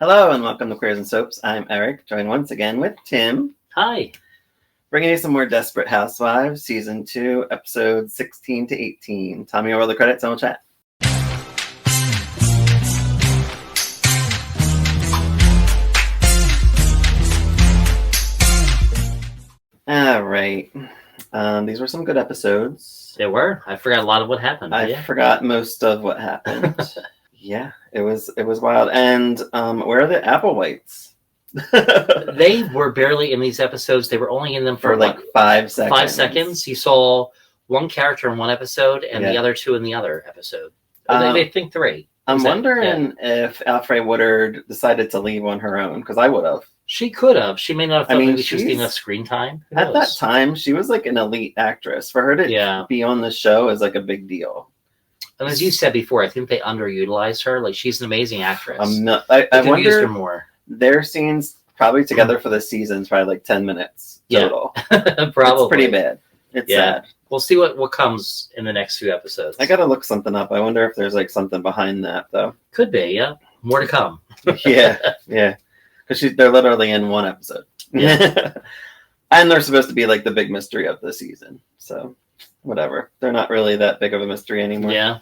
Hello and welcome to Queers and Soaps. I'm Eric, joined once again with Tim. Hi. Bringing you some more Desperate Housewives, Season 2, Episodes 16 to 18. Tommy, roll the credits and we'll chat. All right. These were some good episodes. They were. I forgot a lot of what happened. I forgot most of what happened. Yeah, it was wild. And where are the Applewhites? They were barely in these episodes. They were only in them for like 5 seconds. 5 seconds. You saw one character in one episode and the other two in the other episode. They think 3. I'm wondering if Alfre Woodard decided to leave on her own, because I would have. She could have. She may not have thought maybe she was getting enough screen time. At that time, she was like an elite actress. For her to be on the show is like a big deal. And as you said before, I think they underutilized her. Like, she's an amazing actress. I wonder used her more. Their scenes probably together for the season is probably like 10 minutes total. Yeah. Probably. It's pretty bad. It's sad. We'll see what comes in the next few episodes. I gotta look something up. I wonder if there's like something behind that though. Could be, yeah. More to come. yeah. Because they're literally in one episode. Yeah. And they're supposed to be like the big mystery of the season. So whatever. They're not really that big of a mystery anymore. Yeah.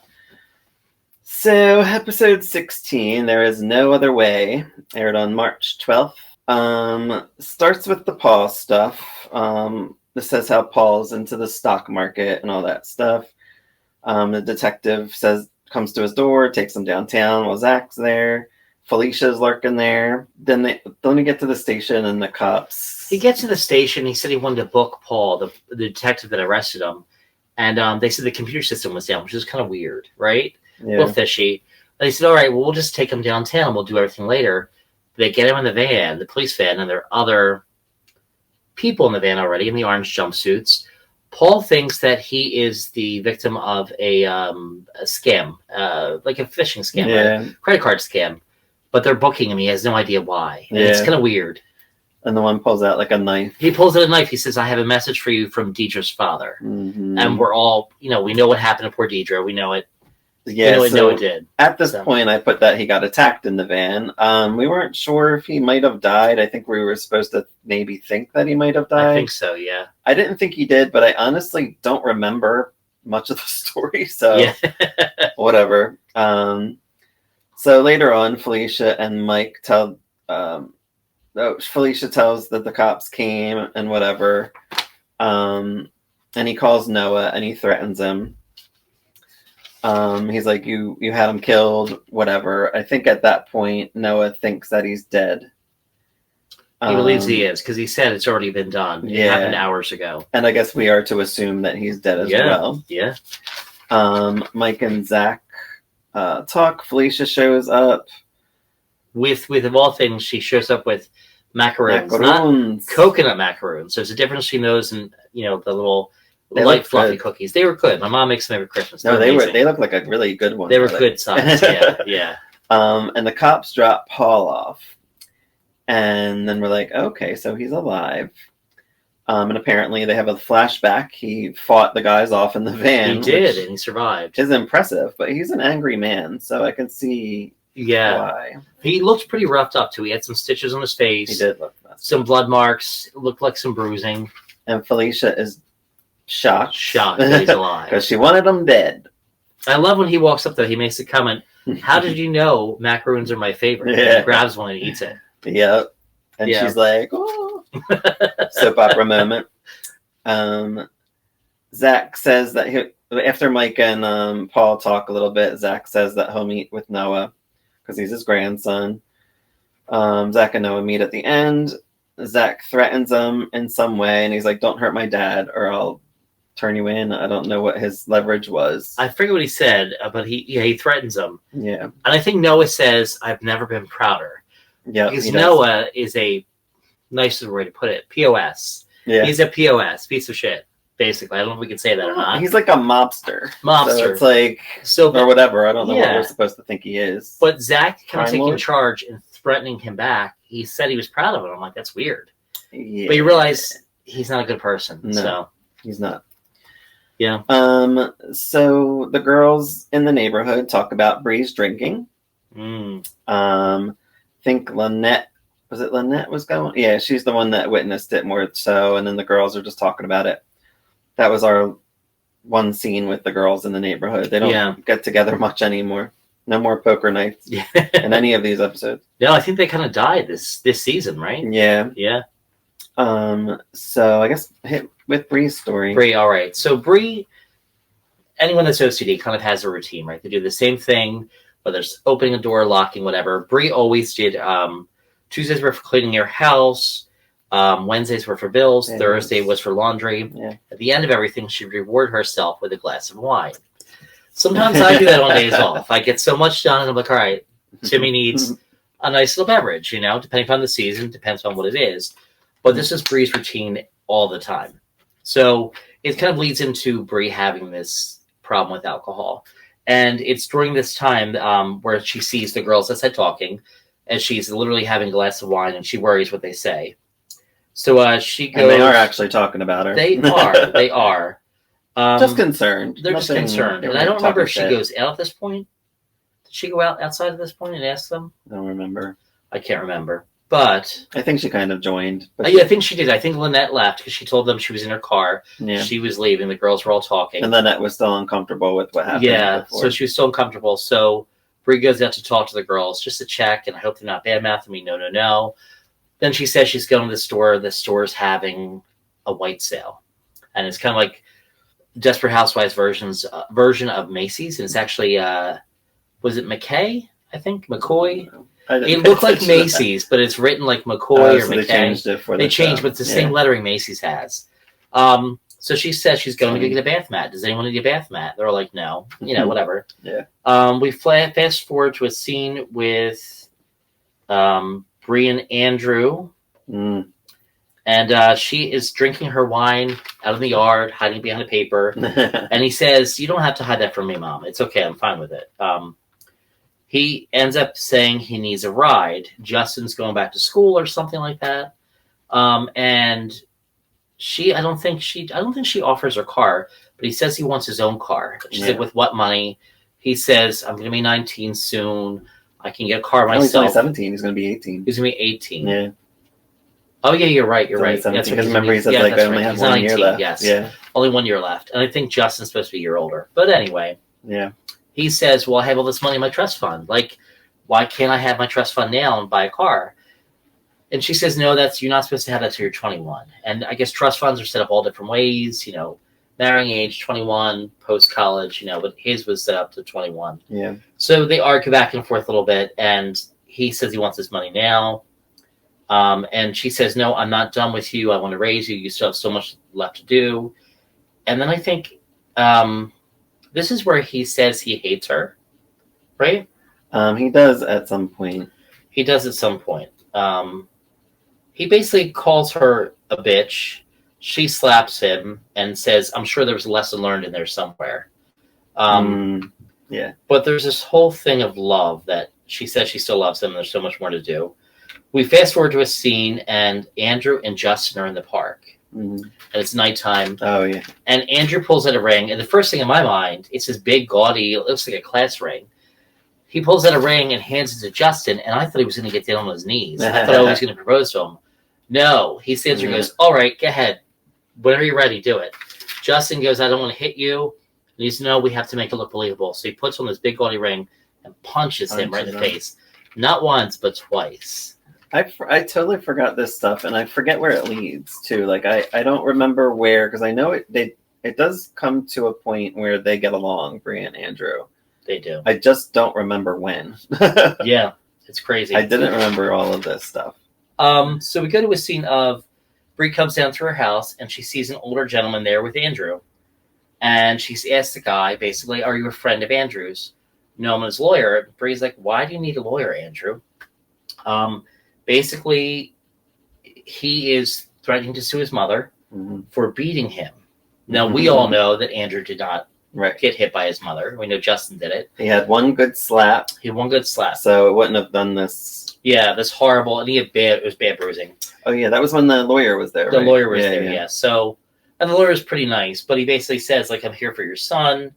So episode 16, There Is No Other Way, aired on March 12th. Starts with the Paul stuff. This says how Paul's into the stock market and all that stuff. The detective comes to his door, takes him downtown while Zach's there. Felicia's lurking there. Then we get to the station and the cops. He gets to the station. He said he wanted to book Paul, the detective that arrested him. And they said the computer system was down, which is kind of weird, right? Yeah. A little fishy. They said, all right, well, we'll just take him downtown. We'll do everything later. They get him in the van, the police van, and there are other people in the van already in the orange jumpsuits. Paul thinks that he is the victim of a scam, like a phishing scam, a credit card scam. But they're booking him. He has no idea why. And it's kind of weird. And the one pulls out like a knife. He pulls out a knife. He says, I have a message for you from Deidre's father. Mm-hmm. And we're all, we know what happened to poor Deidre. We know it. Yeah, we know it did. At this point, I put that he got attacked in the van. We weren't sure if he might have died. I think we were supposed to maybe think that he might have died. I think so, yeah. I didn't think he did, but I honestly don't remember much of the story, so whatever. So later on, Felicia and Mike Felicia tells that the cops came and whatever. And he calls Noah and he threatens him. He's like, you had him killed, whatever. I think at that point, Noah thinks that he's dead. He believes he is, because he said it's already been done. It happened hours ago. And I guess we are to assume that he's dead as well. Yeah. Mike and Zach talk. Felicia shows up. With of all things, she shows up with macaroons. Not coconut macaroons. There's a difference between those and, the little light fluffy cookies. They were good. My mom makes them every Christmas. They look like a really good one. They were good size. Yeah. And the cops drop Paul off. And then we're like, okay, so he's alive. And apparently they have a flashback. He fought the guys off in the van. He did, and he survived. Is impressive, but he's an angry man, so I can see why. He looked pretty roughed up, too. He had some stitches on his face. He did look messed some blood marks. It looked like some bruising. And Felicia is shocked that he's alive. Because she wanted him dead. I love when he walks up there, he makes a comment, how did you know macaroons are my favorite? And he grabs one and eats it. Yep. And she's like, oh. Soap opera moment. Zach says that after Mike and Paul talk a little bit, Zach says that he'll meet with Noah because he's his grandson. Zach and Noah meet at the end. Zach threatens him in some way, and he's like, don't hurt my dad or I'll turn you in. I don't know what his leverage was. I forget what he said, but he threatens him. Yeah. And I think Noah says, I've never been prouder. Yeah. Because Noah is a nicer way to put it. POS. Yeah. He's a POS, piece of shit, basically. I don't know if we can say that or not. He's like a mobster. So it's like, or whatever. I don't know what we're supposed to think he is. But Zach kind of taking charge and threatening him back. He said he was proud of it. I'm like, that's weird. Yeah. But you realize he's not a good person. No, so. He's not. Yeah. So the girls in the neighborhood talk about Bree's drinking. think Lynette, was it Lynette was going? Yeah, she's the one that witnessed it more so, and then the girls are just talking about it. That was our one scene with the girls in the neighborhood. They don't get together much anymore. No more poker nights in any of these episodes. No, I think they kind of died this season, right? Yeah. Yeah. So I guess hit with Bree's story. Bree, all right. So Bree, anyone that's OCD kind of has a routine, right? They do the same thing, whether it's opening a door, locking, whatever. Bree always did Tuesdays were for cleaning your house, Wednesdays were for bills, Thursday was for laundry. Yeah. At the end of everything, she'd reward herself with a glass of wine. Sometimes I do that on days off. I get so much done, and I'm like, all right, Timmy needs a nice little beverage, depending upon the season, depends on what it is. But this is Bree's routine all the time. So it kind of leads into Bree having this problem with alcohol. And it's during this time where she sees the girls outside talking, and she's literally having a glass of wine, and she worries what they say. So she goes... And they are actually talking about her. They are. Just concerned. They're just concerned. And I don't remember if she goes out at this point. Did she go outside at this point and ask them? I don't remember. I can't remember. But I think she kind of joined. I think she did. I think Lynette left because she told them she was in her car. Yeah. She was leaving. The girls were all talking. And Lynette was still uncomfortable with what happened. Yeah, before. so she was still uncomfortable. So Bree goes out to talk to the girls just to check, and I hope they're not bad-mouthing me. No. Then she says she's going to the store. The store's having a white sale. And it's kind of like Desperate Housewives version of Macy's. And it's actually, was it McKay? I think? McCoy? It looked like Macy's, but it's written like McCoy or McKay. They changed it for They changed, but it's the same lettering Macy's has. So she says she's going to get a bath mat. Does anyone need a bath mat? They're like, no. Whatever. Yeah. We fast forward to a scene with Bree and Andrew. Mm. And she is drinking her wine out in the yard, hiding behind a paper. And he says, you don't have to hide that from me, Mom. It's okay. I'm fine with it. He ends up saying he needs a ride. Justin's going back to school or something like that. And I don't think she offers her car, but he says he wants his own car. She's like, with what money? He says, I'm going to be 19 soon. I can get a car myself. He's only 17. He's going to be 18. He's going to be 18. Yeah. Oh, yeah, you're right. You're right. Because remember, he said, I only have 1 year left. Yes. Yeah. Only 1 year left. And I think Justin's supposed to be a year older. But anyway. Yeah. He says, well, I have all this money in my trust fund. Like, why can't I have my trust fund now and buy a car? And she says, no, you're not supposed to have that till you're 21. And I guess trust funds are set up all different ways, marrying age, 21, post-college, but his was set up to 21. Yeah. So they argue back and forth a little bit, and he says he wants his money now. And she says, no, I'm not done with you. I want to raise you. You still have so much left to do. And then I think this is where he says he hates her, right? He does at some point. He does at some point. He basically calls her a bitch. She slaps him and says, I'm sure there was a lesson learned in there somewhere. Yeah. But there's this whole thing of love that she says she still loves him. And there's so much more to do. We fast forward to a scene, and Andrew and Justin are in the park. Mm-hmm. And it's nighttime. Oh, yeah. And Andrew pulls out a ring. And the first thing in my mind, it's this big, gaudy, it looks like a class ring. He pulls out a ring and hands it to Justin, and I thought he was going to get down on his knees. I thought I was going to propose to him. No. He stands there and goes, all right, go ahead. Whenever you're ready, do it. Justin goes, I don't want to hit you. And he says, no, we have to make it look believable. So he puts on this big, gaudy ring and punches him right in the face. Not once, but twice. I totally forgot this stuff, and I forget where it leads to. Like, I don't remember where, because I know it does come to a point where they get along, Bree and Andrew. They do. I just don't remember when. Yeah, it's crazy. I didn't remember all of this stuff. So we go to a scene of Bree comes down to her house, and she sees an older gentleman there with Andrew. And she's asked the guy, basically, are you a friend of Andrew's? No, I'm his lawyer. Bree's like, why do you need a lawyer, Andrew? Basically, he is threatening to sue his mother for beating him. Now, we all know that Andrew did not get hit by his mother. We know Justin did it. He had one good slap. So it wouldn't have done this. Yeah, this horrible, and it was bad bruising. Oh, yeah, that was when the lawyer was there, The lawyer was there, yeah. So, and the lawyer was pretty nice, but he basically says, like, I'm here for your son.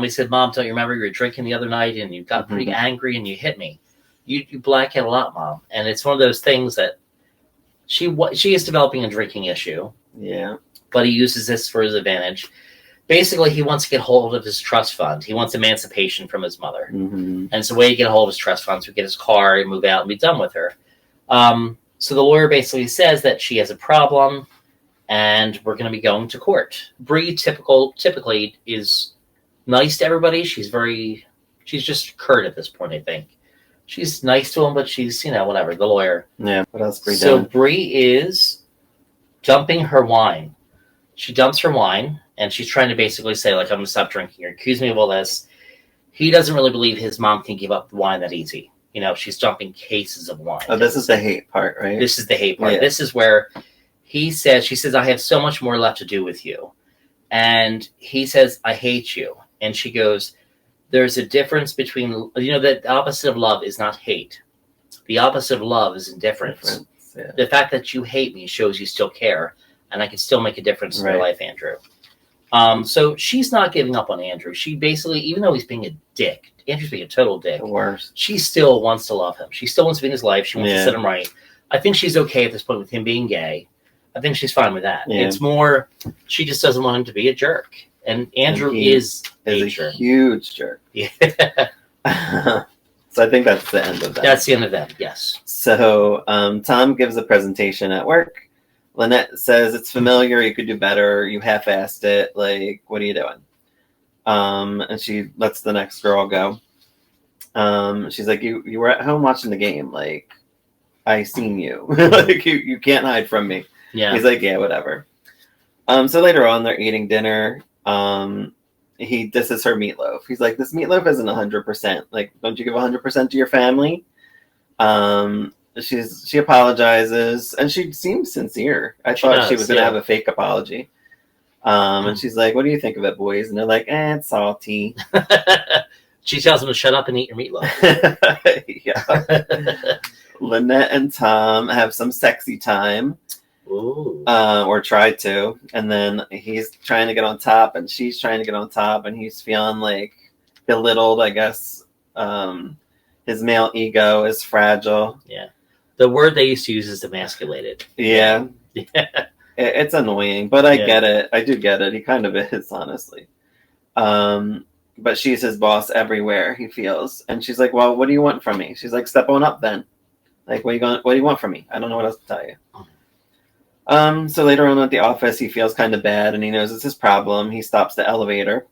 He said, Mom, don't you remember you were drinking the other night and you got pretty angry and you hit me? You black out a lot, Mom. And it's one of those things that she is developing a drinking issue. Yeah. But he uses this for his advantage. Basically, he wants to get hold of his trust fund. He wants emancipation from his mother. Mm-hmm. And so the way to get a hold of his trust funds, we get his car and move out and be done with her. So the lawyer basically says that she has a problem and we're going to be going to court. Bree typically is nice to everybody. She's just curt at this point, I think. She's nice to him, but she's, whatever, the lawyer. Yeah, what else Bree So doing? Bree is dumping her wine. She dumps her wine, and she's trying to basically say, like, I'm going to stop drinking. You're accusing me of all this. He doesn't really believe his mom can give up the wine that easy. She's dumping cases of wine. Oh, this is the hate part, right? This is the hate part. Yeah. This is where she says, I have so much more left to do with you. And he says, I hate you. And she goes, there's a difference between, the opposite of love is not hate. The opposite of love is indifference. Yeah. The fact that you hate me shows you still care, and I can still make a difference in your life, Andrew. So she's not giving up on Andrew. She basically, even though he's being a dick, Andrew's being a total dick. The worst. She still wants to love him. She still wants to be in his life. She wants to set him right. I think she's okay at this point with him being gay. I think she's fine with that. Yeah. It's more, she just doesn't want him to be a jerk. And Andrew is a huge jerk. Yeah. So I think that's the end of that. That's the end of that, yes. So Tom gives a presentation at work. Lynette says, it's familiar, you could do better, you half-assed it, like, what are you doing? And she lets the next girl go. She's like, you were at home watching the game, like, I seen you. Like, you can't hide from me. Yeah. He's like, yeah, whatever. So later on, they're eating dinner. This is her meatloaf. He's like, this meatloaf isn't 100%. Like, don't you give 100% to your family? She apologizes, and she seems sincere. I thought she was going to have a fake apology. And she's like, what do you think of it, boys? And they're like, it's salty. She tells them to shut up and eat your meatloaf. Yeah. Lynette and Tom have some sexy time. Ooh. Or try to, and then he's trying to get on top, and she's trying to get on top, and he's feeling like belittled, I guess. His male ego is fragile. Yeah. The word they used to use is emasculated. Yeah. It's annoying, but I get it. I do get it. He kind of is, honestly. But she's his boss everywhere, he feels. And she's like, well, what do you want from me? She's like, step on up then. Like, what do you want from me? I don't know what else to tell you. So later on at the office, he feels kind of bad, and he knows it's his problem. He stops the elevator.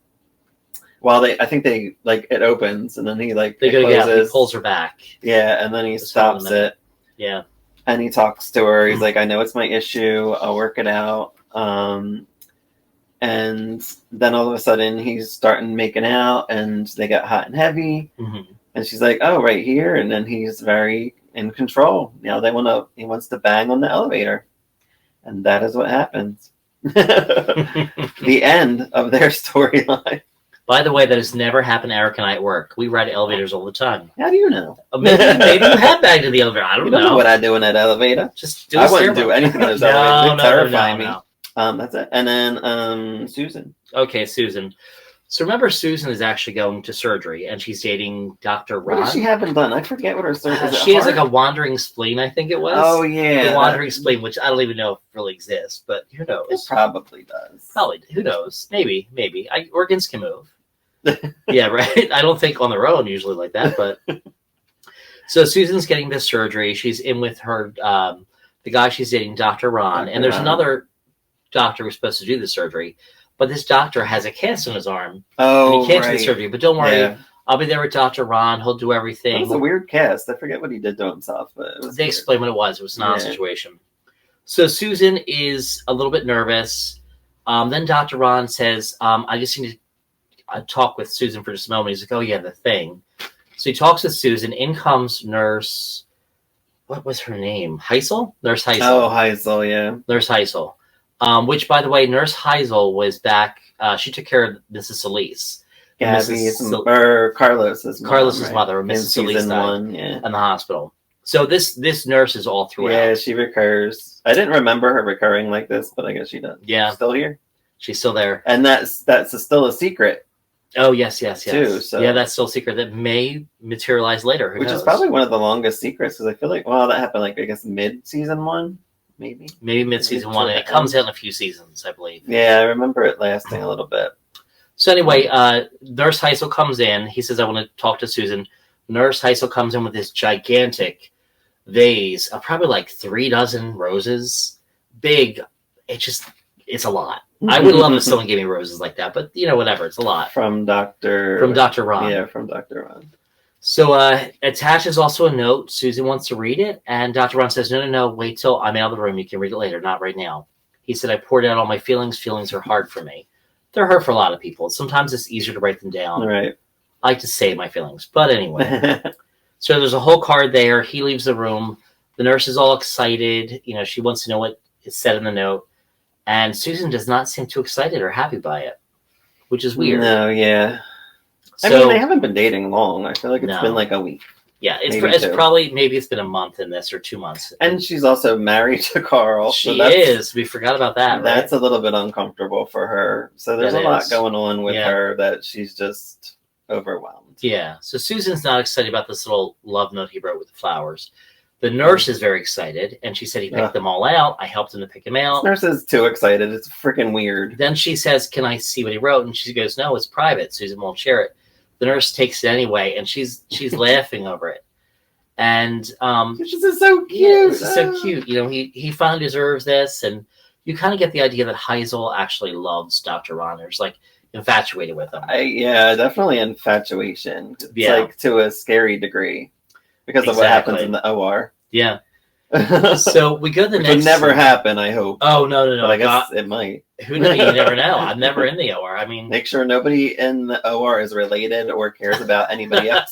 I think it opens, and then he he pulls her back. Yeah, and then he stops it. Yeah. And he talks to her. He's like, I know it's my issue. I'll work it out. And then all of a sudden, he's starting making out, and they get hot and heavy. Mm-hmm. And she's like, oh, right here. And then he's very in control. Now he wants to bang on the elevator. And that is what happens. The end of their storyline. By the way, that has never happened to Eric and I at work. We ride elevators all the time. How do you know? Maybe you have banged in the elevator. I don't know what I do in that elevator. Just I wouldn't do anything in those elevators. They terrify me. No. That's it. And then Susan. Okay, Susan. So remember, Susan is actually going to surgery, and she's dating Dr. Ron. What does she haven't done? I forget what her surgery is. She has like a wandering spleen, I think it was. Oh, yeah. The wandering spleen, which I don't even know if it really exists, but who knows? It probably does. Probably. Who knows? Maybe. Organs can move. Yeah, right? I don't think on their own usually like that, but... So Susan's getting this surgery. She's in with her, the guy she's dating, Dr. Ron, and there's another doctor who's supposed to do the surgery. But this doctor has a cast on his arm. Oh, and he can't do the surgery. But don't worry. Yeah. I'll be there with Dr. Ron. He'll do everything. It was a weird cast. I forget what he did to himself. But they explained what it was. It was not a situation. So Susan is a little bit nervous. Then Dr. Ron says, I just need to talk with Susan for just a moment. He's like, oh, yeah, the thing. So he talks with Susan. In comes Nurse... What was her name? Heisel? Nurse Heisel. Oh, Heisel, yeah. Nurse Heisel. Which, by the way, Nurse Heisel was back. She took care of Mrs. Elise. Or Carlos's mother, Mrs. Elise, in the hospital. So this nurse is all throughout. Yeah, she recurs. I didn't remember her recurring like this, but I guess she does. Yeah, she's still here. She's still there, and that's still a secret. Oh, yes. Too, so. Yeah, that's still a secret that may materialize later. Who Which knows? is probably one of the longest secrets, because I feel like, well, that happened, like, I guess, mid-season 1, maybe? Maybe mid-season 1, and it comes out in a few seasons, I believe. Yeah, I remember it lasting a little bit. So anyway, Nurse Heisel comes in. He says, I want to talk to Susan. Nurse Heisel comes in with this gigantic vase of probably like 3 dozen roses. Big. It's a lot. I would love if someone gave me roses like that, but whatever. It's a lot. From Dr. Ron. Yeah, from Dr. Ron. So attached is also a note. Susan wants to read it, and Dr. Ron says, no, wait till I'm out of the room. You can read it later, not right now. He said, I poured out all my feelings. Feelings are hard for me. They're hard for a lot of people. Sometimes it's easier to write them down. Right. I like to say my feelings. But anyway. So there's a whole card there. He leaves the room. The nurse is all excited. She wants to know what is said in the note. And Susan does not seem too excited or happy by it, which is weird. No, yeah. So, I mean, they haven't been dating long. I feel like it's been like a week. Yeah, it's probably, maybe it's been a month in this or 2 months. And she's also married to Carl. She is. We forgot about that, right? That's a little bit uncomfortable for her. So there's a lot going on with her that she's just overwhelmed. Yeah. So Susan's not excited about this little love note he wrote with the flowers. The nurse is very excited, and she said he picked them all out. I helped him to pick them out. This nurse is too excited. It's freaking weird. Then she says, can I see what he wrote? And she goes, no, it's private. Susan won't share it. The nurse takes it anyway, and she's laughing over it. And this is so cute. Yeah, this is so cute. He finally deserves this, and you kind of get the idea that Heisel actually loves Dr. Ron. There's like infatuated with him. Yeah, definitely infatuation. It's like to a scary degree because of what happens in the OR. Yeah. So we go to the next. It would never happen, I hope. Oh, no. But I guess it might. Who knows? You never know. I'm never in the OR. I mean, make sure nobody in the OR is related or cares about anybody else.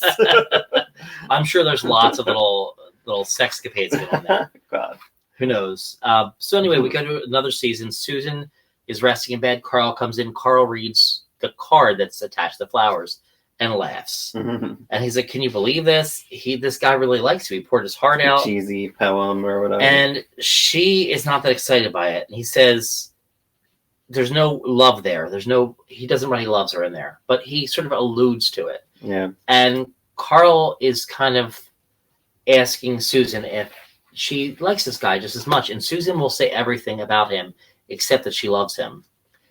I'm sure there's lots of little sexcapades going on there. God. Who knows? So anyway, we go to another season. Susan is resting in bed. Carl comes in. Carl reads the card that's attached to the flowers and laughs. And he's like, can you believe this? This guy really likes you. He poured his heart out. Cheesy poem or whatever. And she is not that excited by it. And he says, there's no love there. He doesn't write he loves her in there, but he sort of alludes to it. Yeah. And Carl is kind of asking Susan if she likes this guy just as much. And Susan will say everything about him except that she loves him.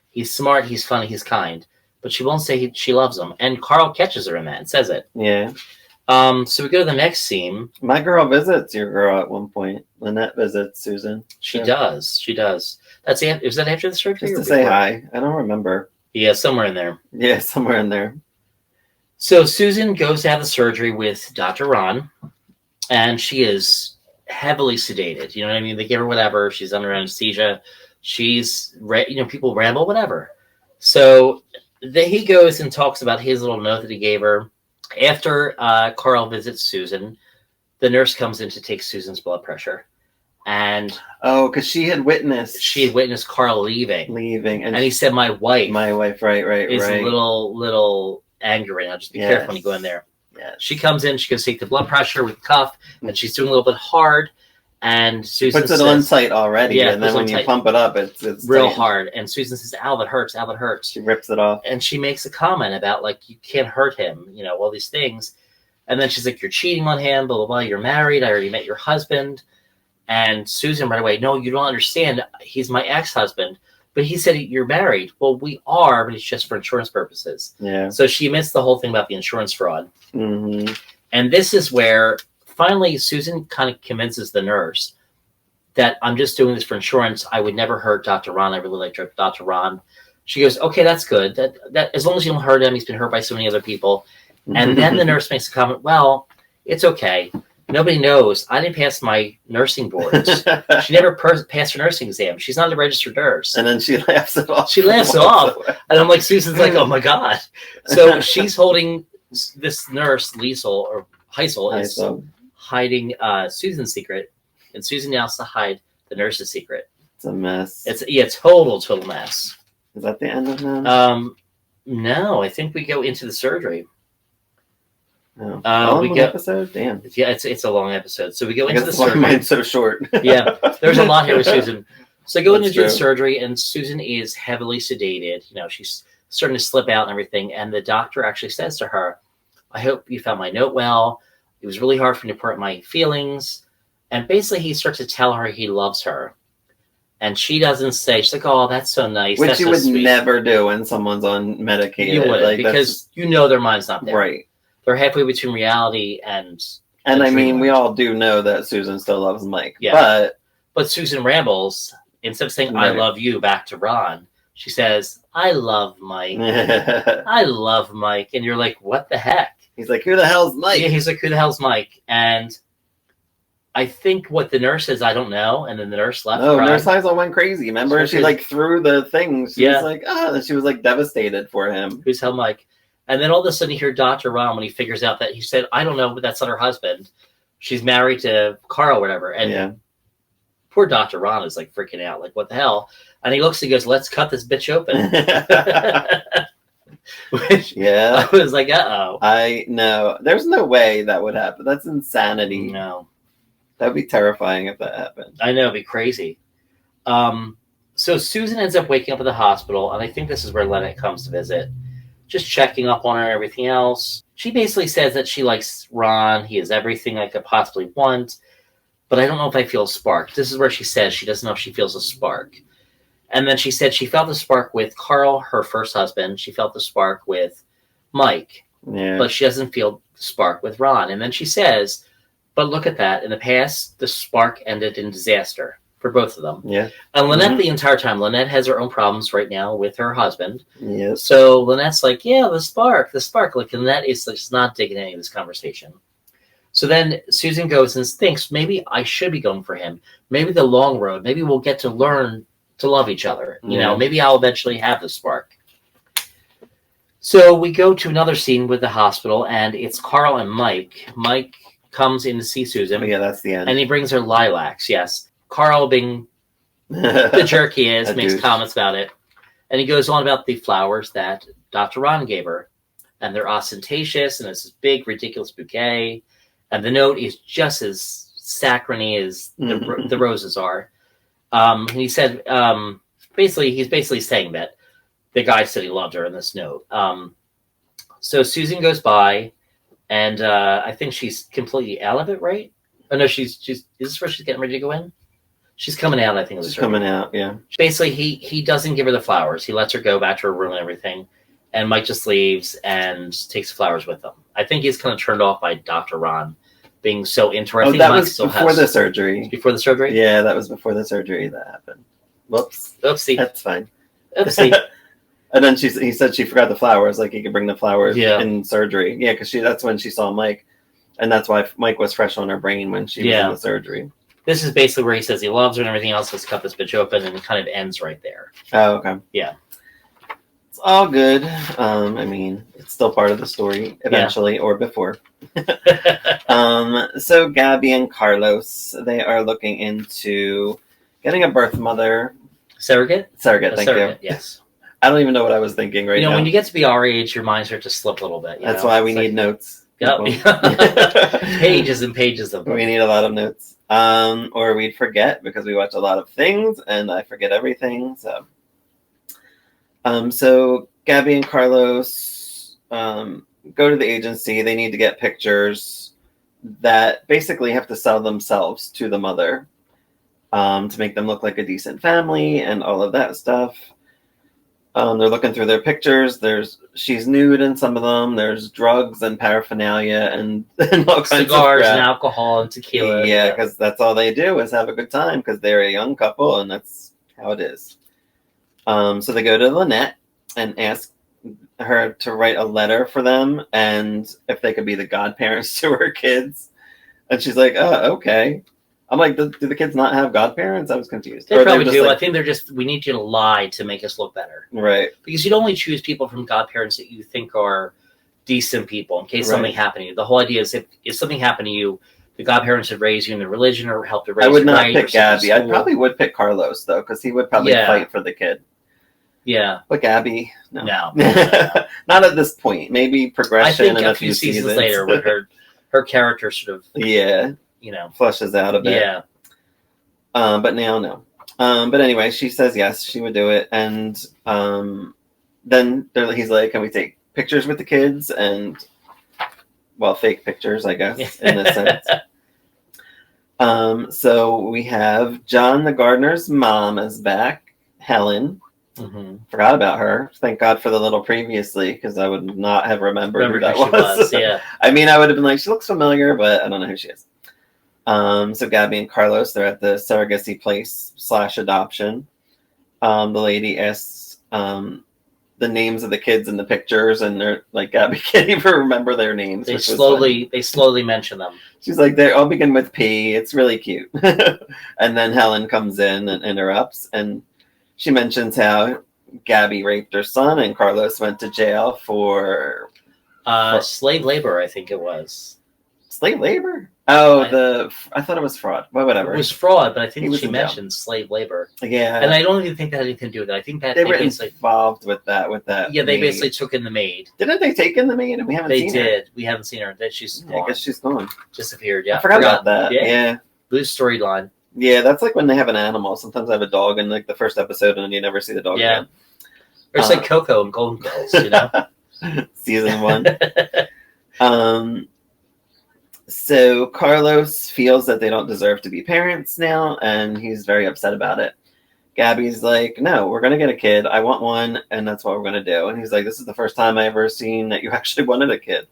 He's smart, he's funny, he's kind. But she won't say she loves him. And Carl catches her in that and says it. Yeah. So we go to the next scene. My girl visits your girl at one point. Lynette visits Susan. She does. Is that after the surgery? Just to say hi. I don't remember. Yeah, somewhere in there. Yeah, somewhere in there. So Susan goes to have the surgery with Dr. Ron. And she is heavily sedated. You know what I mean? They give her whatever. She's under anesthesia. She's, people ramble, whatever. So he goes and talks about his little note that he gave her. After Carl visits Susan, the nurse comes in to take Susan's blood pressure. And because she had witnessed Carl leaving. And he said, my wife, right, is a little angry right now. Just be careful when you go in there. Yes. She comes in, she goes take the blood pressure with cuff, and she's doing a little bit hard. And Susan puts it on tight already, and then when you pump it up, it's real tight. Hard. And Susan says, "Ow, that hurts! Ow, that hurts!" She rips it off, and she makes a comment about like you can't hurt him, all these things. And then she's like, "You're cheating on him, blah blah blah. You're married. I already met your husband." And Susan right away, "No, you don't understand. He's my ex-husband." But he said, "You're married." Well, we are, but it's just for insurance purposes. Yeah. So she admits the whole thing about the insurance fraud. Mm-hmm. And this is where finally Susan kind of convinces the nurse that I'm just doing this for insurance. I would never hurt Dr. Ron. I really like Dr. Ron. She goes, okay, that's good. That as long as you don't hurt him, he's been hurt by so many other people. And then the nurse makes a comment, well, it's okay. Nobody knows. I didn't pass my nursing boards. She never passed her nursing exam. She's not a registered nurse. And then she laughs it off. She laughs it off. And I'm like, Susan's like, oh my God. So she's holding this nurse, Heisel is hiding Susan's secret. And Susan now has to hide the nurse's secret. It's a mess. It's total mess. Is that the end of that? No, I think we go into the surgery. Oh. We get episode. Damn. Yeah, it's a long episode. So we go into the surgery. Mine's so short. Yeah, there's a lot here with Susan. So go into the surgery, and Susan is heavily sedated. She's starting to slip out and everything. And the doctor actually says to her, I hope you found my note well. It was really hard for me to put my feelings. And basically he starts to tell her he loves her. And she doesn't say, she's like, oh, that's so nice. Which that's you so would sweet. never do when someone's on medicated. You wouldn't, like, because you know their mind's not there. Right. They're halfway between reality and I mean, we all do know that Susan still loves Mike. Yeah. But Susan rambles. Instead of saying, I Right. love you, back to Ron, she says, I love Mike. I love Mike. And you're like, what the heck? He's like, who the hell's Mike? Yeah, he's like, who the hell's Mike? And I think what the nurse says, I don't know. And then the nurse left. No, Nurse Heisel went crazy. Remember? She like threw the things. She was like, and she was like devastated for him. Who's hell Mike? And then all of a sudden you hear Dr. Ron when he figures out that he said, I don't know, but that's not her husband. She's married to Carl or whatever. And poor Dr. Ron is like freaking out. Like, what the hell? And he looks and goes, let's cut this bitch open. Which I was like, uh-oh. I know. There's no way that would happen. That's insanity. No. That'd be terrifying if that happened. I know, it'd be crazy. So Susan ends up waking up at the hospital, and I think this is where Lynette comes to visit. Just checking up on her and everything else. She basically says that she likes Ron. He is everything I could possibly want. But I don't know if I feel a spark. This is where she says she doesn't know if she feels a spark. And then she said she felt the spark with Carl, her first husband. She felt the spark with Mike. Yeah. But she doesn't feel the spark with Ron. And then she says, but look at that. In the past, the spark ended in disaster for both of them. Yeah. And Lynette, the entire time, Lynette has her own problems right now with her husband. Yeah. So Lynette's like, yeah, the spark. Like, Lynette is just not digging any of this conversation. So then Susan goes and thinks, maybe I should be going for him. Maybe the long road. Maybe we'll get to learn to love each other. You know, maybe I'll eventually have the spark. So we go to another scene with the hospital, and it's Carl and Mike. Mike comes in to see Susan. Yeah, that's the end. And he brings her lilacs, yes. Carl, being the jerk he is, makes comments about it. And he goes on about the flowers that Dr. Ron gave her. And they're ostentatious, and it's this big, ridiculous bouquet. And the note is just as saccharine as the roses are. And he said, he's basically saying that the guy said he loved her in this note. So Susan goes by, and I think she's completely out of it, right? Oh, no, is this where she's getting ready to go in? She's coming out, I think. She's coming out, yeah. Basically, he doesn't give her the flowers. He lets her go back to her room and everything. And Mike just leaves and takes the flowers with him. I think he's kind of turned off by Dr. Ron being so interesting. Oh, that was before the surgery. Before the surgery? Yeah, that was before the surgery that happened. Whoops. Oopsie. That's fine. Oopsie. And then he said she forgot the flowers, like he could bring the flowers in surgery. Yeah, because that's when she saw Mike. And that's why Mike was fresh on her brain when she was in the surgery. This is basically where he says he loves her and everything else. Let's cut this bitch open, and it kind of ends right there. Oh, okay. Yeah. It's all good. I mean, it's still part of the story eventually or before. So Gabby and Carlos, they are looking into getting a birth mother. Surrogate, thank you. Yes. I don't even know what I was thinking now. When you get to be our age, your mind starts to slip a little bit. That's why we need notes. Yep. Pages and pages of them. We need a lot of notes. Or we'd forget because we watch a lot of things and I forget everything. So Gabby and Carlos go to the agency. They need to get pictures that basically have to sell themselves to the mother to make them look like a decent family and all of that stuff. They're looking through their pictures. She's nude in some of them. There's drugs and paraphernalia and all kinds of cigars and alcohol and tequila. Yeah, because that's all they do is have a good time because they're a young couple and that's how it is. So they go to Lynette and ask her to write a letter for them and if they could be the godparents to her kids. And she's like, oh, okay. I'm like, do the kids not have godparents? I was confused. They probably do. I think we need you to lie to make us look better. Right. Because you'd only choose people from godparents that you think are decent people in case something happened to you. The whole idea is if something happened to you, the godparents would raise you in the religion or help to raise you. I would not pick Gabby. I probably would pick Carlos, though, because he would probably fight for the kid. Yeah. But Gabby, no. No. Not at this point. Maybe progression in a few seasons later where her character sort of... Yeah. Flushes out a bit. Yeah. But now, no. But anyway, she says yes, she would do it. And then he's like, can we take pictures with the kids? And, well, fake pictures, I guess, in this sense. So we have John the gardener's mom is back, Helen. Mm-hmm. Forgot about her. Thank God for the little previously, because I would not have remembered who that was. Yeah. I mean, I would have been like, she looks familiar, but I don't know who she is. So Gabby and Carlos, they're at the surrogacy place / adoption. The lady asks the names of the kids in the pictures, and they're like, Gabby can't even remember their names. They slowly mention them. She's like, they all begin with P. It's really cute. And then Helen comes in and interrupts, and she mentions how Gabby raped her son, and Carlos went to jail for slave labor, I think it was. Slave labor? Oh, I thought it was fraud. Well, whatever. It was fraud, but I think she mentioned slave labor. Yeah. And I don't even think that had anything to do with it. I think that they were involved with that. Yeah, they basically took in the maid. Didn't they take in the maid? And we haven't seen her. They did. We haven't seen her. She's I guess she's gone. Disappeared, yeah. I forgot about that. Yeah. Blue storyline. Yeah, that's like when they have an animal. Sometimes I have a dog in like the first episode, and then you never see the dog again. Or it's like Coco and Golden Girls, you know? Season 1. So Carlos feels that they don't deserve to be parents now, and he's very upset about it. Gabby's like, no, we're going to get a kid. I want one, and that's what we're going to do. And he's like, this is the first time I ever seen that you actually wanted a kid.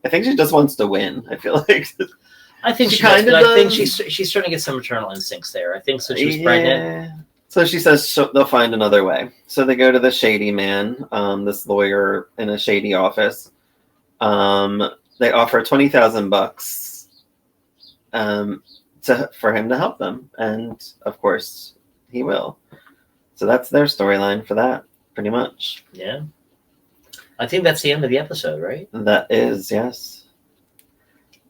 I think she just wants to win, I feel like. I think she kind of does. I think she's starting to get some maternal instincts there. I think so. She's pregnant. So she says they'll find another way. So they go to the shady man, this lawyer in a shady office. They offer $20,000 for him to help them, and of course he will. So that's their storyline for that, pretty much. Yeah, I think that's the end of the episode, right? That is, yes.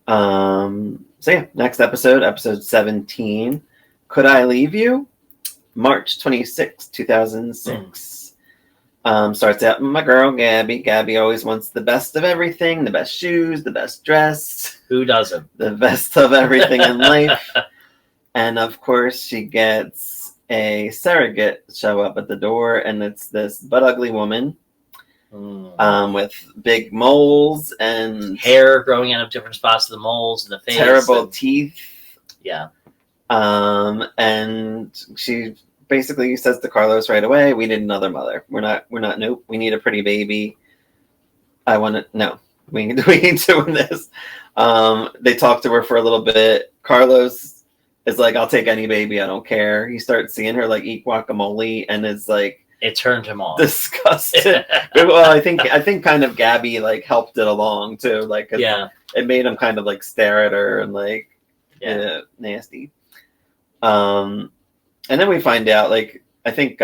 So yeah, next episode 17. Could I Leave You? March 26, 2006. Starts out with my girl, Gabby. Gabby always wants the best of everything, the best shoes, the best dress. Who doesn't? The best of everything in life. And of course, she gets a surrogate show up at the door, and it's this butt ugly woman with big moles and hair growing out of different spots of the moles in the face. Terrible teeth. Yeah. And she basically says to Carlos right away, we need another mother. Nope. We need a pretty baby. We ain't doing this. They talk to her for a little bit. Carlos is like, I'll take any baby. I don't care. He starts seeing her like eat guacamole, and is like, it turned him on. Disgusted. Well, I think kind of Gabby like helped it along too. Like, it made him kind of like stare at her and like, nasty. And then we find out, like, I think,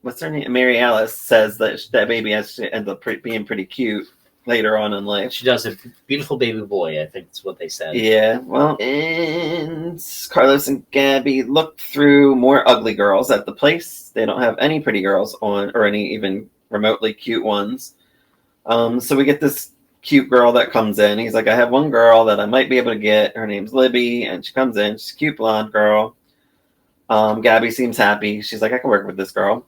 what's her name? Mary Alice says that baby actually ends up being pretty cute later on in life. She does. A beautiful baby boy, I think that's what they said. Yeah, well, and Carlos and Gabby look through more ugly girls at the place. They don't have any pretty girls on, or any even remotely cute ones. So we get this cute girl that comes in. He's like, I have one girl that I might be able to get. Her name's Libby, and she comes in. She's a cute blonde girl. Gabby seems happy. She's like, I can work with this girl.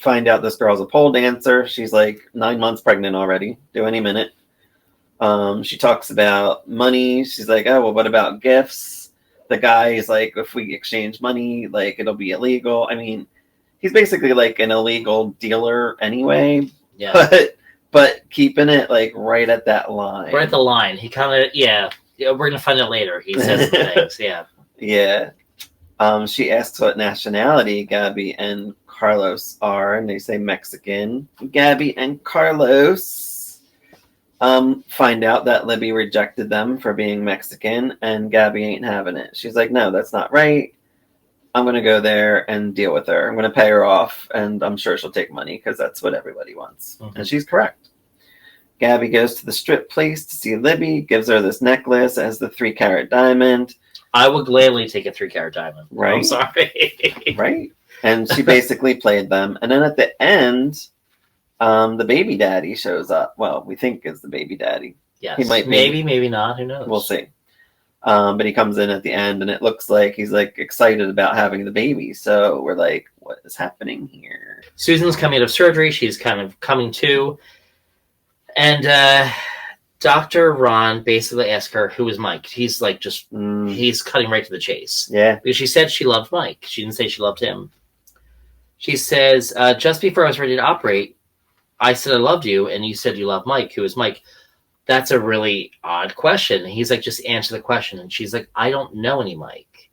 Find out this girl's a pole dancer. She's like 9 months pregnant already. Due any minute. She talks about money. She's like, oh, well, what about gifts? The guy is like, if we exchange money, like, it'll be illegal. I mean, he's basically like an illegal dealer anyway. Yeah. But keeping it like right at that line. Right at the line. He kind of, we're going to find out later. He says some things, Yeah. She asks what nationality Gabby and Carlos are, and they say Mexican. Gabby and Carlos find out that Libby rejected them for being Mexican, and Gabby ain't having it. She's like, no, that's not right. I'm going to go there and deal with her. I'm going to pay her off, and I'm sure she'll take money because that's what everybody wants. Mm-hmm. And she's correct. Gabby goes to the strip place to see Libby, gives her this necklace as the 3-carat diamond. I would gladly take a 3-carat diamond. Right? I'm sorry. Right? And she basically played them. And then at the end, the baby daddy shows up. Well, we think is the baby daddy. Yes. He might be. Maybe not. Who knows? We'll see. But he comes in at the end, and it looks like he's like excited about having the baby. So we're like, what is happening here? Susan's coming out of surgery. She's kind of coming to. And Dr. Ron basically asks her, who is Mike? He's like he's cutting right to the chase. Yeah. Because she said she loved Mike. She didn't say she loved him. She says, just before I was ready to operate, I said I loved you, and you said you love Mike. Who is Mike? That's a really odd question. He's like, just answer the question. And she's like, I don't know any Mike.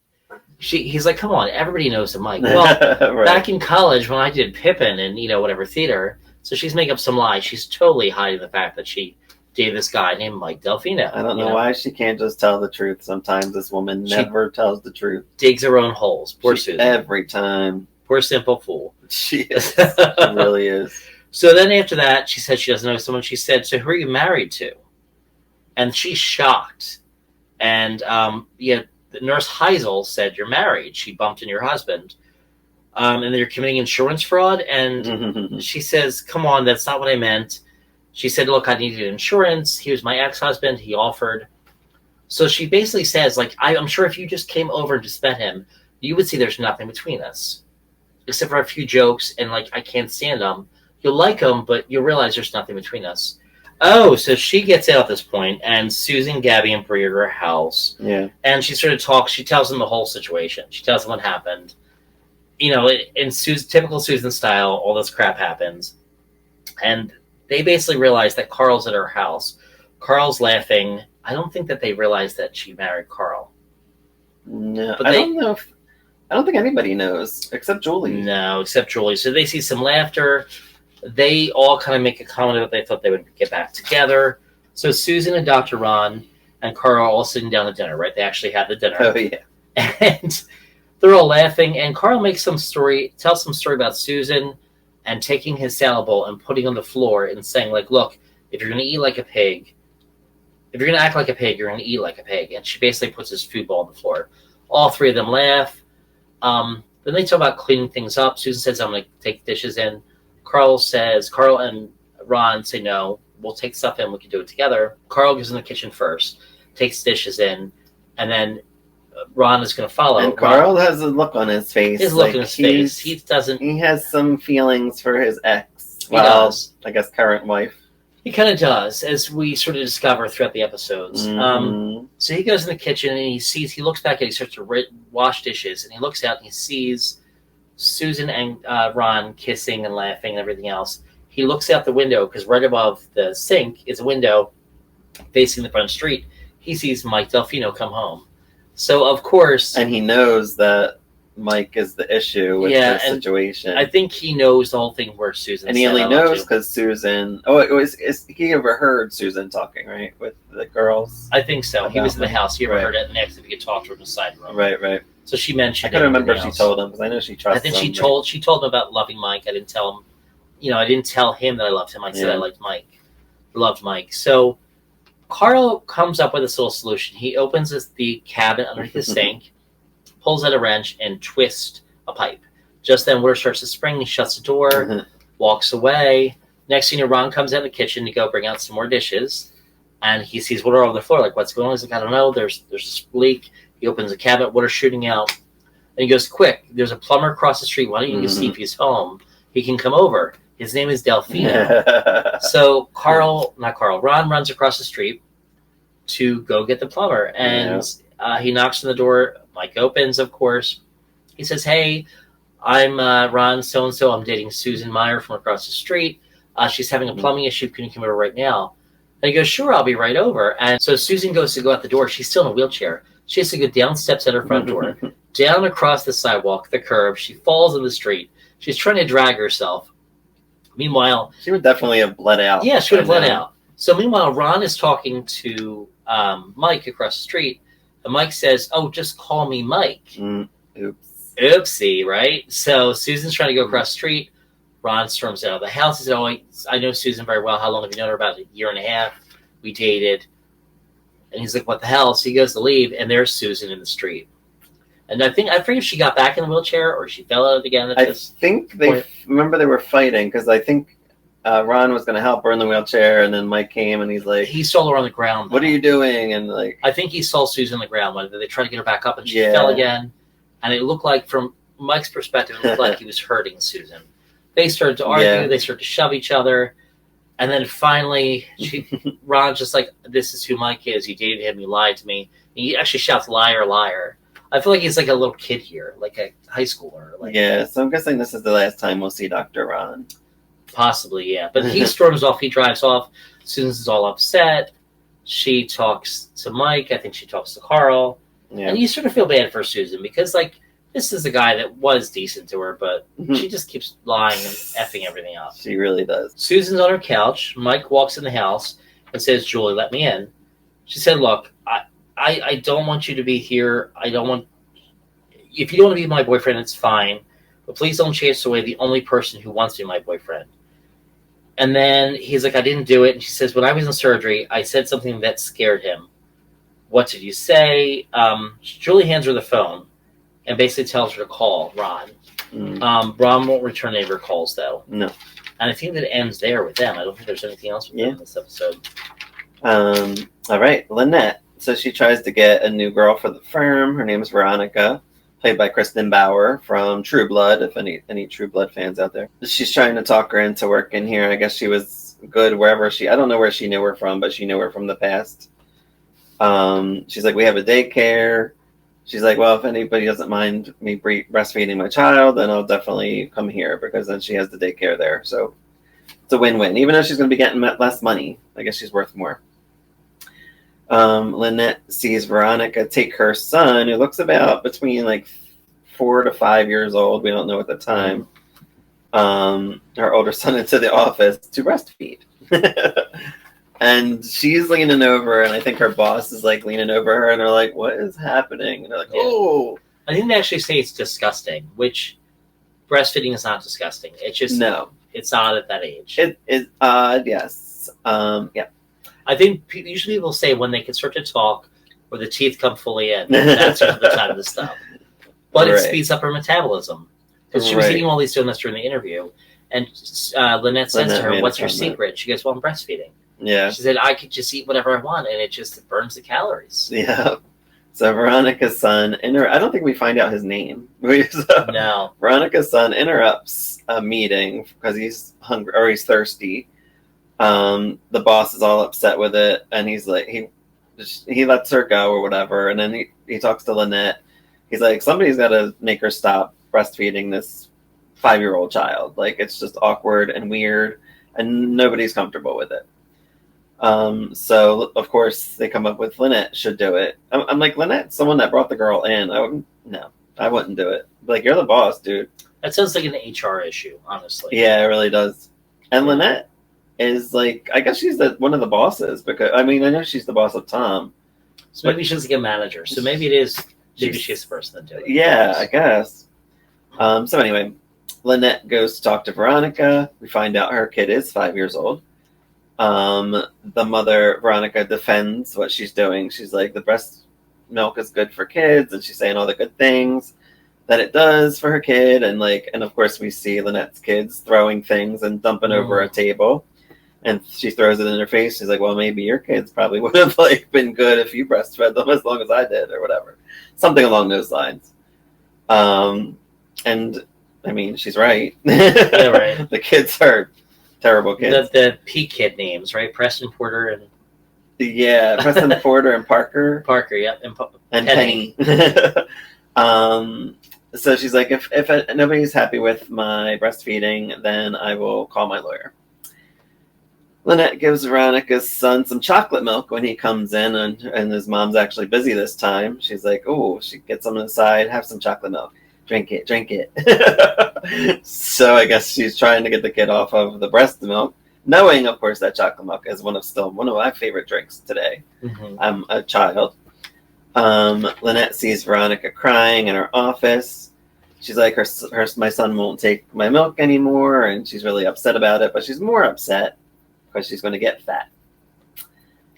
He's like, come on, everybody knows a Mike. Well, right. Back in college when I did Pippin and, whatever theater, so she's making up some lie. She's totally hiding the fact that she dated this guy named Mike Delfino. I don't know why she can't just tell the truth. Sometimes this woman never tells the truth. Digs her own holes. Poor Susan. Every time. Poor simple fool. She is. She really is. So then after that, she said she doesn't know someone. She said, so who are you married to? And she's shocked. And the nurse Heisel said, you're married. She bumped in your husband. And then you're committing insurance fraud. And she says, come on, that's not what I meant. She said, look, I needed insurance. He was my ex-husband. He offered. So she basically says, like, I'm sure if you just came over and just met him, you would see there's nothing between us. Except for a few jokes and, like, I can't stand them. You'll like him, but you'll realize there's nothing between us. Oh, so she gets out at this point, and Susan, Gabby, and Bree are at her house. Yeah. And she sort of talks. She tells them the whole situation. She tells them what happened. In typical Susan style, all this crap happens. And they basically realize that Carl's at her house. Carl's laughing. I don't think that they realize that she married Carl. No, I don't know. I don't think anybody knows, except Julie. No, except Julie. So they see some laughter. They all kind of make a comment that they thought they would get back together. So Susan and Dr. Ron and Carl are all sitting down at dinner, right? They actually had the dinner. Oh, yeah. And they're all laughing. And Carl tells some story about Susan and taking his salad bowl and putting it on the floor and saying, like, look, if you're going to eat like a pig, if you're going to act like a pig, you're going to eat like a pig. And she basically puts his food bowl on the floor. All three of them laugh. Then they talk about cleaning things up. Susan says, I'm going to take dishes in. Carl and Ron say, no, we'll take stuff in. We can do it together. Carl goes in the kitchen first, takes dishes in, and then Ron is going to follow. And Carl has a look on his face. His look on his face. He doesn't. He has some feelings for his ex. He does. I guess current wife. He kind of does, as we sort of discover throughout the episodes. Mm-hmm. So he goes in the kitchen and he looks back and he starts to wash dishes, and he looks out and he sees Susan and Ron kissing and laughing and everything else. He looks out the window because right above the sink is a window facing the front street. He sees Mike Delfino come home. So, of course... And he knows that Mike is the issue with the situation. I think he knows the whole thing where Susan... And he only knows because Susan... Oh, he overheard Susan talking, right? With the girls? I think so. He was in the house. He overheard it next if he could talk to her in the side room. Right. So she mentioned I couldn't remember if she told him, because I know she trusts him. I think she told him about loving Mike. I didn't tell him... I didn't tell him that I loved him. I said I liked Mike. Loved Mike. So... Carl comes up with this little solution. He opens the cabinet underneath the sink, pulls out a wrench, and twists a pipe. Just then, water starts to spring. He shuts the door, walks away. Next thing you know, Ron comes out in the kitchen to go bring out some more dishes, and he sees water all over the floor. Like, what's going on? He's like, I don't know. There's a leak. He opens the cabinet, water shooting out, and he goes, quick, there's a plumber across the street. Why don't you go see if he's home? He can come over. His name is Delfino. So Ron runs across the street to go get the plumber. And he knocks on the door. Mike opens, of course. He says, hey, I'm Ron so-and-so. I'm dating Susan Meyer from across the street. She's having a plumbing issue. Can you come over right now? And he goes, sure, I'll be right over. And so Susan goes to go out the door. She's still in a wheelchair. She has to go down steps at her front door, down across the sidewalk, the curb. She falls in the street. She's trying to drag herself. Meanwhile... She would definitely have bled out. Yeah, she would have bled out. So meanwhile, Ron is talking to Mike across the street, and Mike says, oh, just call me Mike. Oops. Oopsie, right? So Susan's trying to go across the street. Ron storms out of the house. He said, oh, I know Susan very well. How long have you known her? About a year and a half. We dated. And he's like, what the hell? So he goes to leave, and there's Susan in the street. And I forget if she got back in the wheelchair or she fell out again. I think remember they were fighting because I think Ron was going to help her in the wheelchair, and then Mike came and he's like, He saw her on the ground. "What are you doing?" And like, I think he saw Susan on the ground. When they tried to get her back up, and she fell again. And it looked like, from Mike's perspective, it looked like he was hurting Susan. They started to argue. Yeah. They started to shove each other. And then finally, Ron's just like, "This is who Mike is. You dated him. You lied to me." And he actually shouts, "Liar, liar." I feel like he's like a little kid here, like a high schooler. Like, yeah, so I'm guessing this is the last time we'll see Dr. Ron. Possibly, yeah. But he storms off. He drives off. Susan's all upset. She talks to Mike. I think she talks to Carl. Yeah. And you sort of feel bad for Susan because, like, this is a guy that was decent to her, but she just keeps lying and effing everything up. She really does. Susan's on her couch. Mike walks in the house and says, "Julie, let me in." She said, "Look, I don't want you to be here. If you don't want to be my boyfriend, it's fine. But please don't chase away the only person who wants to be my boyfriend." And then he's like, "I didn't do it." And she says, "When I was in surgery, I said something that scared him." "What did you say?" Julie hands her the phone and basically tells her to call Ron. Ron won't return any of her calls, though. No. And I think that it ends there with them. I don't think there's anything else with them in this episode. All right, Lynette. So she tries to get a new girl for the firm. Her name is Veronica, played by Kristen Bauer from True Blood, if any True Blood fans out there. She's trying to talk her into working here. I guess she was good wherever I don't know where she knew her from, but she knew her from the past. She's like, "We have a daycare." She's like, "Well, if anybody doesn't mind me breastfeeding my child, then I'll definitely come here," because then she has the daycare there. So it's a win-win. Even though she's going to be getting less money, I guess she's worth more. Lynette sees Veronica take her son, who looks about between like 4 to 5 years old, we don't know at the time, her older son, into the office to breastfeed. And she's leaning over, and I think her boss is like leaning over her, and they're like, "What is happening?" And they're like, "Oh." I think they actually say it's disgusting, which breastfeeding is not disgusting. It's just, no, it's not at that age. It is odd, yes. Yeah. I think usually people say when they can start to talk or the teeth come fully in, that's the time to stop. But it speeds up her metabolism. Because she was eating all these donuts during the interview. And Lynette says to her, "What's your secret?" She goes, "Well, I'm breastfeeding." Yeah. She said, "I could just eat whatever I want, and it just burns the calories." Yeah. So Veronica's son, I don't think we find out his name. No. Veronica's son interrupts a meeting because he's hungry or he's thirsty. The boss is all upset with it, and he's like, he lets her go or whatever, and then he talks to Lynette. He's like, "Somebody's got to make her stop breastfeeding this 5-year-old child. Like, it's just awkward and weird, and nobody's comfortable with it." So of course they come up with Lynette should do it. I'm like, Lynette's someone that brought the girl in. I wouldn't do it. Like, you're the boss, dude. That sounds like an HR issue, honestly. Yeah, it really does. And Lynette is like, I guess she's one of the bosses, because I know she's the boss of Tom. So maybe she's like a manager. So maybe she's the person that do it. Yeah, I guess. So anyway, Lynette goes to talk to Veronica. We find out her kid is 5 years old. The mother, Veronica, defends what she's doing. She's like, the breast milk is good for kids, and she's saying all the good things that it does for her kid, and of course we see Lynette's kids throwing things and dumping over a table, and she throws it in her face. She's like, "Well, maybe your kids probably would have been good if you breastfed them as long as I did," or whatever, something along those lines. And I mean, she's right. Yeah, right. The kids are terrible kids. The P kid names, right? Preston, Porter, and Preston, Porter, and Parker. Parker, yeah, and Penny. So she's like, if nobody's happy with my breastfeeding, then I will call my lawyer. Lynette gives Veronica's son some chocolate milk when he comes in, and his mom's actually busy this time. She's like, "Oh," she gets him aside, "Have some chocolate milk. Drink it." So I guess she's trying to get the kid off of the breast milk, knowing, of course, that chocolate milk is one of my favorite drinks today. Mm-hmm. I'm a child. Lynette sees Veronica crying in her office. She's like, my son won't take my milk anymore, and she's really upset about it, but she's more upset because she's going to get fat.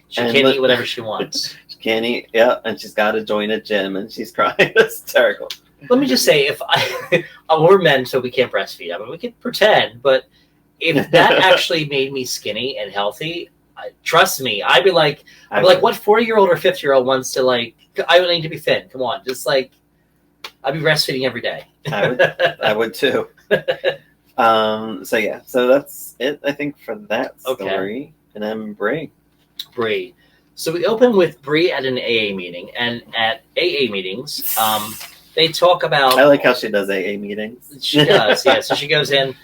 She can't eat whatever she wants. She can't eat, yeah, and she's got to join a gym, and she's crying. It's hysterical. Let me just say, we're men, so we can't breastfeed. I mean, we can pretend, but if that actually made me skinny and healthy, trust me, I'd be like, what 40-year-old or 50-year-old wants to like? I would need to be thin. Come on, just like I'd be breastfeeding every day. I would too. So that's it, I think, for that story. Okay. And then Brie. So we open with Brie at an AA meeting, and at AA meetings, they talk about. I like how she does AA meetings. She does, yeah. So she goes in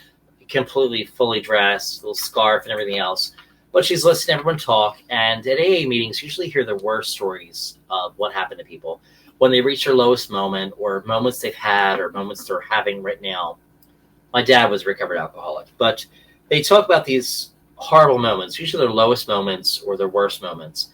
completely fully dressed, little scarf and everything else. But she's listening to everyone talk, and at AA meetings, usually hear the worst stories of what happened to people when they reach their lowest moment, or moments they've had, or moments they're having right now. My dad was a recovered alcoholic, but they talk about these horrible moments, usually their lowest moments or their worst moments.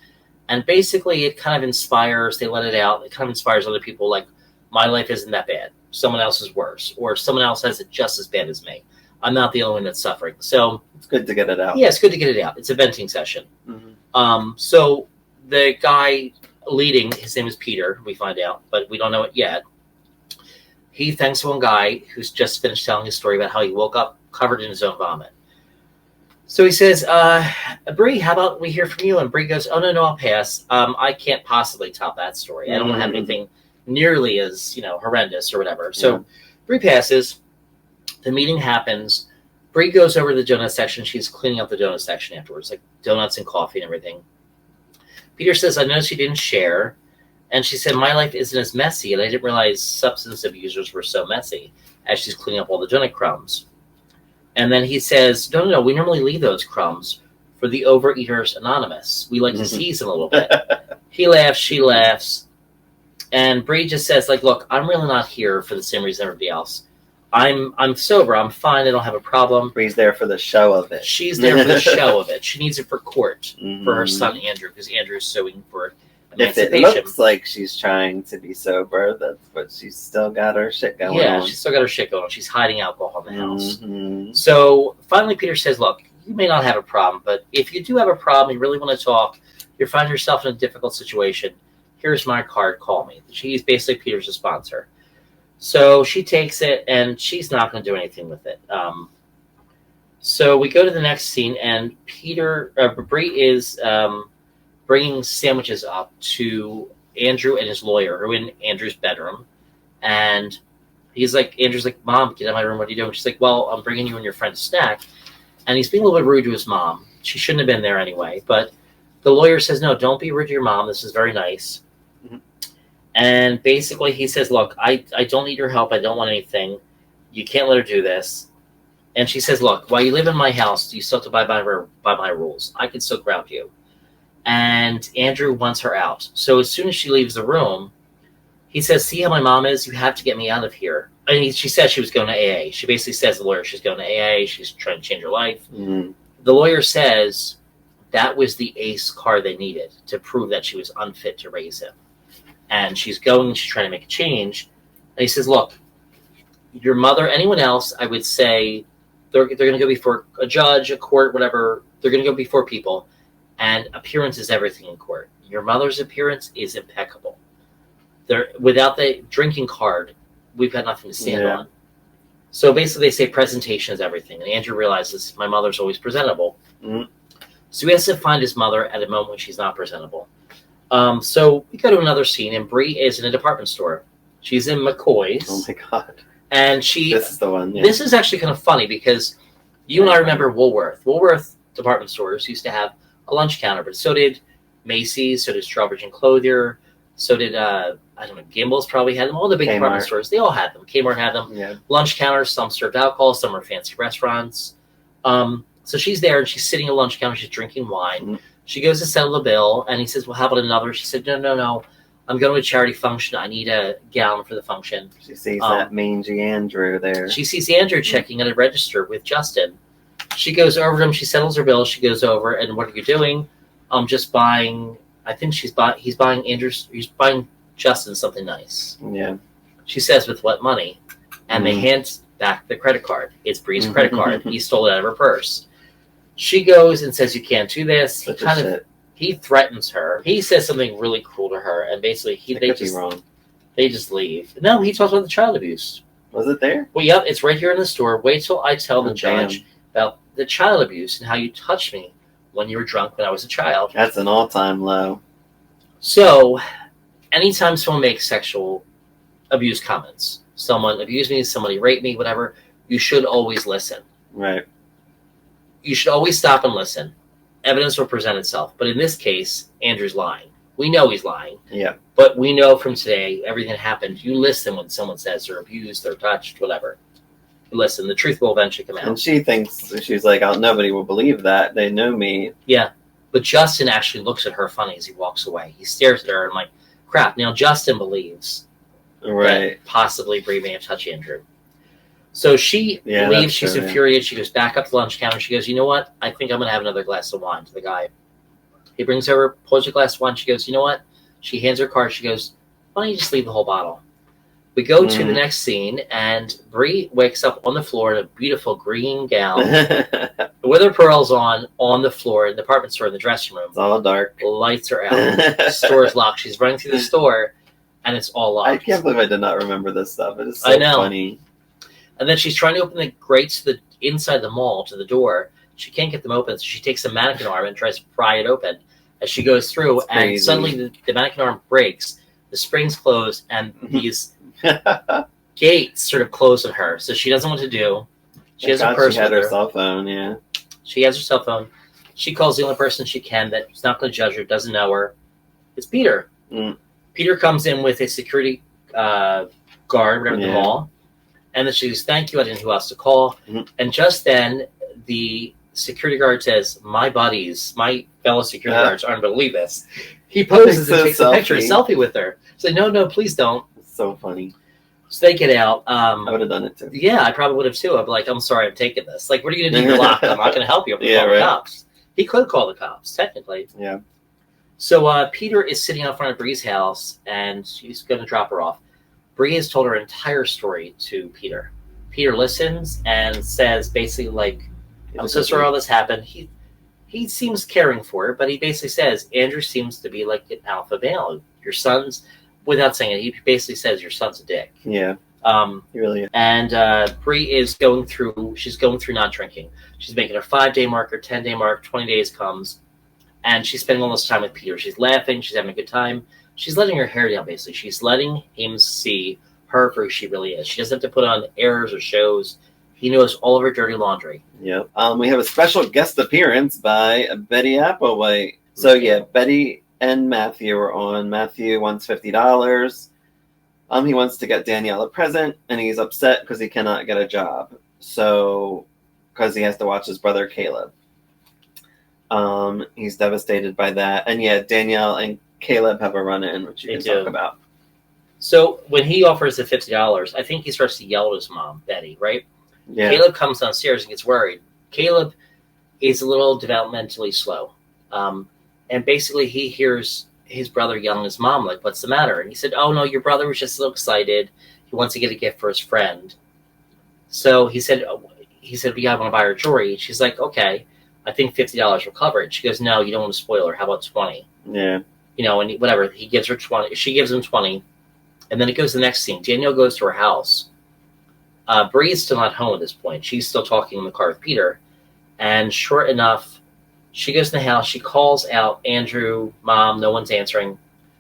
And basically, it kind of inspires, they let it out, it kind of inspires other people, like, my life isn't that bad. Someone else is worse, or someone else has it just as bad as me. I'm not the only one that's suffering. So it's good to get it out. Yeah, it's good to get it out. It's a venting session. Mm-hmm. So the guy leading, his name is Peter, we find out, but we don't know it yet. He thanks one guy who's just finished telling his story about how he woke up covered in his own vomit. So he says, Brie, how about we hear from you? And Brie goes, oh, no, I'll pass. I can't possibly top that story. I don't have anything nearly as, horrendous or whatever. So Brie passes. The meeting happens. Brie goes over to the donut section. She's cleaning up the donut section afterwards, like donuts and coffee and everything. Peter says, I noticed you didn't share. And she said, my life isn't as messy, and I didn't realize substance abusers were so messy, as she's cleaning up all the donut crumbs. And then he says, no, we normally leave those crumbs for the Overeaters Anonymous. We like to tease him a little bit. He laughs, she laughs. And Brie just says, like, look, I'm really not here for the same reason everybody else. I'm sober. I'm fine. I don't have a problem. Bree's there for the show of it. She's there for the show of it. She needs it for court for her son, Andrew, because Andrew's suing for emancipation. If it looks like she's trying to be sober, that's what she's still got her shit going on. Yeah, she's still got her shit going on. She's hiding alcohol in the house. So finally Peter says, look, you may not have a problem, but if you do have a problem, you really want to talk, you find yourself in a difficult situation, here's my card, call me. She's basically Peter's a sponsor. So she takes it, and she's not going to do anything with it. So we go to the next scene, and Brie is bringing sandwiches up to Andrew and his lawyer, who are in Andrew's bedroom. And Andrew's like, Mom, get out of my room. What are you doing? She's like, well, I'm bringing you and your friend a snack. And he's being a little bit rude to his mom. She shouldn't have been there anyway. But the lawyer says, no, don't be rude to your mom. This is very nice. And basically he says, look, I don't need your help. I don't want anything. You can't let her do this. And she says, look, while you live in my house, you still have to abide by my rules. I can still ground you. And Andrew wants her out. So as soon as she leaves the room, he says, see how my mom is? You have to get me out of here. And she said she was going to AA. She basically says to the lawyer she's going to AA. She's trying to change her life. The lawyer says that was the ace card they needed to prove that she was unfit to raise him. And she's trying to make a change. And he says, look, your mother, anyone else, I would say they're going to go before a judge, a court, whatever. They're going to go before people. And appearance is everything in court. Your mother's appearance is impeccable. Without the drinking card, we've got nothing to stand on. So basically they say presentation is everything. And Andrew realizes my mother's always presentable. So he has to find his mother at a moment when she's not presentable. So we go to another scene, and Brie is in a department store. She's in McCoy's. Oh my God. And this is the one. Yeah. This is actually kind of funny because you and I remember Woolworth. Woolworth department stores used to have a lunch counter, but so did Macy's, so did Strawbridge and Clothier, so did, Gimbel's probably had them. All the big department stores, they all had them. Kmart had them. Yeah. Lunch counters, some served alcohol, some were fancy restaurants. So she's there, and she's sitting at a lunch counter, she's drinking wine. She goes to settle the bill, and he says, well, how about another? She said, no. I'm going to a charity function. I need a gown for the function. She sees that mangy Andrew there. She sees Andrew checking at a register with Justin. She goes over to him. She settles her bill. She goes over, and what are you doing? I'm just buying. I think he's buying Justin something nice. Yeah. She says, with what money? And they hand back the credit card. It's Bree's credit card. He stole it out of her purse. She goes and says, you can't do this. He threatens her. He says something really cruel to her, and basically they just leave. No, he talks about the child abuse. Was it there? Well, yeah, it's right here in the store. Wait till I tell the judge about the child abuse and how you touched me when you were drunk when I was a child. That's an all-time low. So, anytime someone makes sexual abuse comments, someone abused me, somebody raped me, whatever, you should always listen. Right. You should always stop and listen. Evidence will present itself. But in this case, Andrew's lying. We know he's lying. Yeah. But we know from today, everything that happened, you listen when someone says they're abused, they're touched, whatever. You listen. The truth will eventually come out. And she thinks, she's like, oh, nobody will believe that. They know me. Yeah. But Justin actually looks at her funny as he walks away. He stares at her and like, crap. Now Justin believes that possibly Bree may have touched Andrew. So she leaves. She's infuriated. She goes back up to the lunch counter. She goes, you know what? I think I'm going to have another glass of wine to the guy. He brings over, pours a glass of wine. She goes, you know what? She hands her card. She goes, why don't you just leave the whole bottle? We go to the next scene, and Bree wakes up on the floor in a beautiful green gown with her pearls on the floor in the department store in the dressing room. It's all dark. Lights are out. Store's locked. She's running through the store, and it's all locked. I can't believe I did not remember this stuff. It is so funny. And then she's trying to open the grates to the inside the mall to the door. She can't get them open, so she takes a mannequin arm and tries to pry it open. As she goes through, and suddenly the mannequin arm breaks, the springs close, and these gates sort of close on her. So she doesn't know what to do. She has her purse with her. She had her cell phone, yeah. She has her cell phone. She calls the only person she can that's not going to judge her, doesn't know her. It's Peter. Peter comes in with a security guard, whatever, at the mall. And then she goes, thank you, I didn't know who else to call. And just then, the security guard says, my buddies, my fellow security guards aren't going to believe this. He poses and takes a picture, a selfie with her. Say, no, please don't. It's so funny. So they get out. I would have done it too. Yeah, I probably would have too. I'd be like, I'm sorry, I'm taking this. Like, what are you going to do? You're locked. I'm not going to help you. I'm going to call the cops. He could call the cops, technically. Yeah. So Peter is sitting out front of Bree's house, and she's going to drop her off. Bree has told her entire story to Peter. Peter listens and says basically like, I'm so sorry all this happened. He seems caring for her, but he basically says, Andrew seems to be like an alpha male. Your son's, without saying it, he basically says your son's a dick. Yeah. He really is. And Bree is going through not drinking. She's making her 5-day mark, her 10-day mark, 20 days comes, and she's spending all this time with Peter. She's laughing, she's having a good time. She's letting her hair down, basically. She's letting him see her for who she really is. She doesn't have to put on airs or shows. He knows all of her dirty laundry. Yep. We have a special guest appearance by Betty Applewhite. So, yeah, Betty and Matthew are on. Matthew wants $50. He wants to get Danielle a present, and he's upset because he cannot get a job. So, because he has to watch his brother Caleb. He's devastated by that. And, yeah, Danielle and Caleb have a run-in, which you can talk about. So when he offers the $50, I think he starts to yell at his mom, Betty, right? Yeah. Caleb comes downstairs and gets worried. Caleb is a little developmentally slow. And basically he hears his brother yelling at his mom, like, what's the matter? And he said, oh, no, your brother was just so excited. He wants to get a gift for his friend. So he said, yeah, I want to buy her jewelry. She's like, okay, I think $50 will cover it. She goes, no, you don't want to spoil her. How about 20? Yeah. You know, and whatever. He gives her 20. She gives him 20. And then it goes to the next scene. Danielle goes to her house. Bree is still not home at this point. She's still talking in the car with Peter. And sure enough, she goes in the house. She calls out, Andrew, Mom, no one's answering.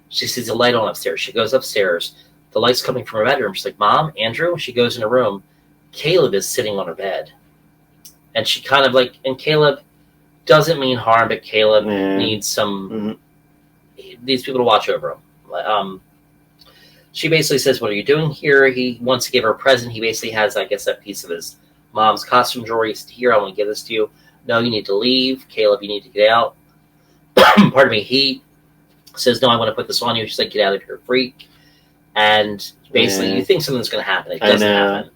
She sees a light on upstairs. She goes upstairs. The light's coming from her bedroom. She's like, Mom, Andrew? She goes in her room. Caleb is sitting on her bed. And she kind of like, and Caleb doesn't mean harm, but Caleb needs some, needs people to watch over him. She basically says, what are you doing here? He wants to give her a present. He basically has, I guess, a piece of his mom's costume jewelry. He said, here, I want to give this to you. No, you need to leave. Caleb, you need to get out. Pardon me. He says, no, I want to put this on you. She's like, get out of here, freak. And basically, you think something's going to happen. It doesn't happen.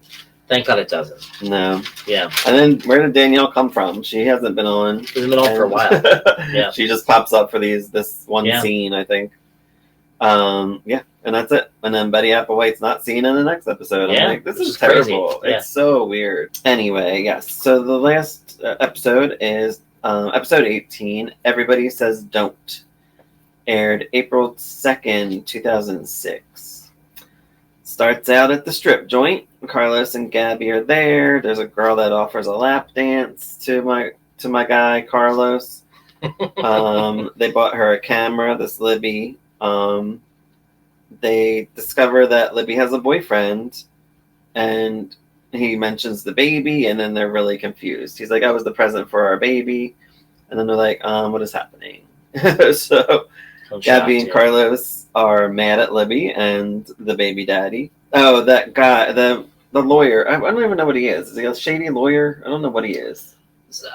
Thank God it doesn't. No. Yeah. And then where did Danielle come from? She hasn't been on. She hasn't been on for a while. Yeah. She just pops up for this one scene, I think. Yeah. And that's it. And then Betty Applewhite's not seen in the next episode. I'm like, this is terrible. Yeah. It's so weird. Anyway, yes. So the last episode is episode 18, Everybody Says Don't. Aired April 2nd, 2006. Starts out at the strip joint. Carlos and Gabby are there. There's a girl that offers a lap dance to my guy Carlos. They bought her a camera. This Libby. They discover that Libby has a boyfriend, and he mentions the baby, and then they're really confused. He's like, "I was the present for our baby," and then they're like, "What is happening?" So Gabby and Carlos are mad at Libby and the baby daddy. Oh, that guy, the lawyer. I don't even know what he is. Is he a shady lawyer? I don't know what he is.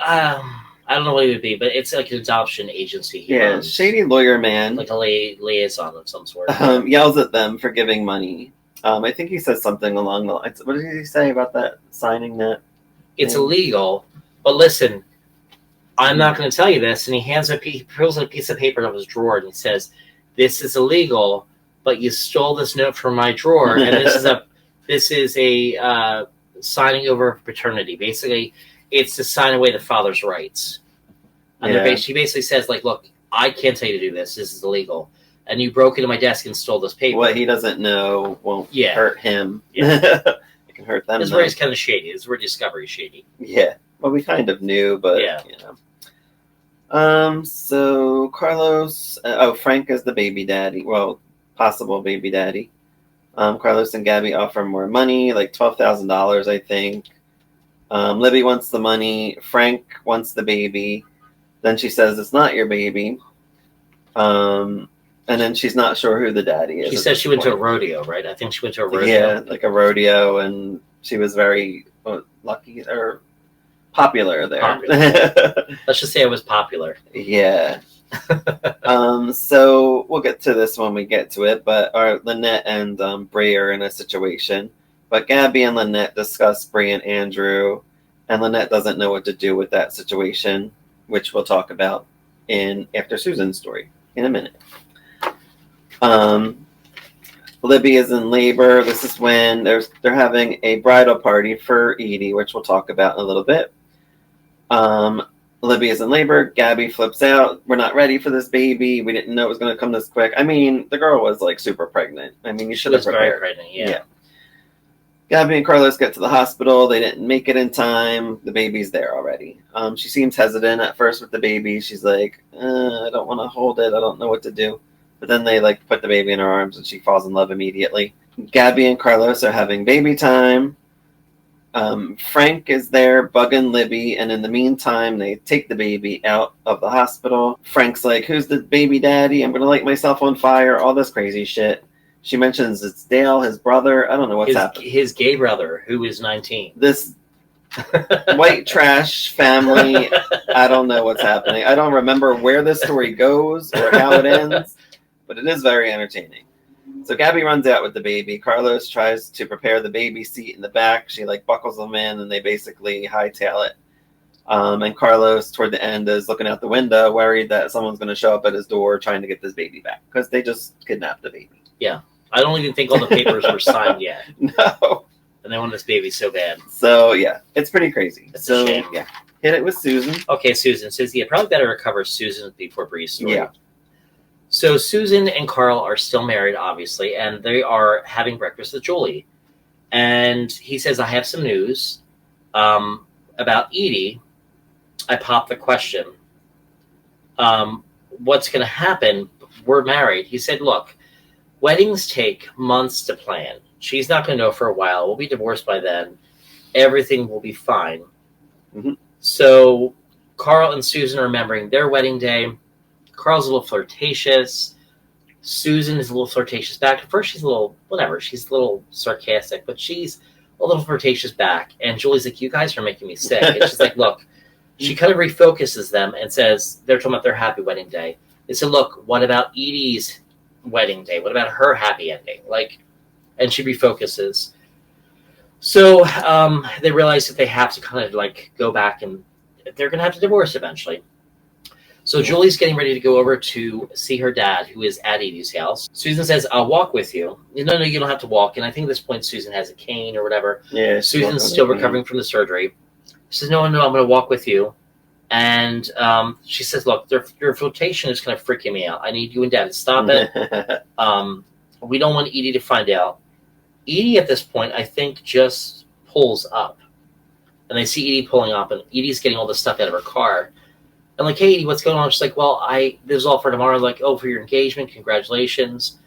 I don't know what he would be, but it's like an adoption agency. Yeah, shady lawyer man. Like a liaison of some sort. Yells at them for giving money. I think he says something along the lines. What did he say about that, signing that? It's illegal, but listen, I'm not going to tell you this. And he pulls a piece of paper out of his drawer and he says, "This is illegal, but you stole this note from my drawer, and this is a signing over of paternity. Basically, it's to sign away the father's rights." And he basically says, like, "Look, I can't tell you to do this. This is illegal. And you broke into my desk and stole this paper. What he doesn't know won't hurt him. Yeah. It can hurt them. This is where he's kind of shady. This is where Discovery is shady. Yeah. Well, we kind of knew, but, you know. So Carlos... Frank is the baby daddy. Well, possible baby daddy. Carlos and Gabby offer more money, like $12,000, I think. Libby wants the money. Frank wants the baby. Then she says, "It's not your baby." And then she's not sure who the daddy is. She says she went to a rodeo, right? I think she went to a rodeo. Yeah, like a rodeo, and she was very lucky or popular there. Let's just say it was popular. Yeah. So we'll get to this when we get to it, but Lynette and Bree are in a situation. But Gabby and Lynette discuss Bree and Andrew, and Lynette doesn't know what to do with that situation, which we'll talk about after Susan's story in a minute. Libby is in labor. This is when they're having a bridal party for Edie, which we'll talk about in a little bit. Libby is in labor. Gabby flips out. "We're not ready for this baby. We didn't know it was going to come this quick." I mean, the girl was like super pregnant. I mean, you should have prepared. Very pregnant, yeah. Gabby and Carlos get to the hospital. They didn't make it in time. The baby's there already. She seems hesitant at first with the baby. She's like, "I don't want to hold it. I don't know what to do." But then they like put the baby in her arms and she falls in love immediately. Gabby and Carlos are having baby time. Frank is there bugging Libby, and in the meantime, they take the baby out of the hospital. Frank's like, "Who's the baby daddy? I'm going to light myself on fire." All this crazy shit. She mentions it's Dale, his brother. I don't know what's happening. His gay brother, who is 19. This white trash family. I don't know what's happening. I don't remember where this story goes or how it ends. But it is very entertaining. So Gabby runs out with the baby. Carlos tries to prepare the baby seat in the back. She like buckles them in, and they basically hightail it. And Carlos, toward the end, is looking out the window, worried that someone's going to show up at his door trying to get this baby back because they just kidnapped the baby. Yeah, I don't even think all the papers were signed yet. No, and they want this baby so bad. So yeah, it's pretty crazy. It's a shame. Yeah, hit it with Susan. Okay, Susan says, probably better to cover Susan before Bree's story. Yeah. So Susan and Carl are still married, obviously, and they are having breakfast with Julie. And he says, "I have some news about Edie." I popped the question, "What's going to happen? We're married." He said, "Look, weddings take months to plan. She's not going to know for a while. We'll be divorced by then. Everything will be fine." Mm-hmm. So Carl and Susan are remembering their wedding day. Carl's a little flirtatious. Susan is a little flirtatious back. At first, she's a little, whatever. She's a little sarcastic, but she's a little flirtatious back. And Julie's like, "You guys are making me sick." And she's like, "Look," she kind of refocuses them and says, they're talking about their happy wedding day. They said, "Look, what about Edie's wedding day? What about her happy ending?" And she refocuses. So they realize that they have to kind of like go back, and they're going to have to divorce eventually. So Julie's getting ready to go over to see her dad, who is at Edie's house. Susan says, "I'll walk with you." No, you don't have to walk. And I think at this point, Susan has a cane or whatever. Yeah. Susan's still recovering from the surgery. She says, no, I'm going to walk with you. And she says, "Look, your flirtation is kind of freaking me out. I need you and Dad to stop it. We don't want Edie to find out. Edie at this point, I think, just pulls up. And they see Edie pulling up, and Edie's getting all this stuff out of her car. And like, hey, Edie, what's going on? She's like, well, this is all for tomorrow. Like, oh, for your engagement, congratulations.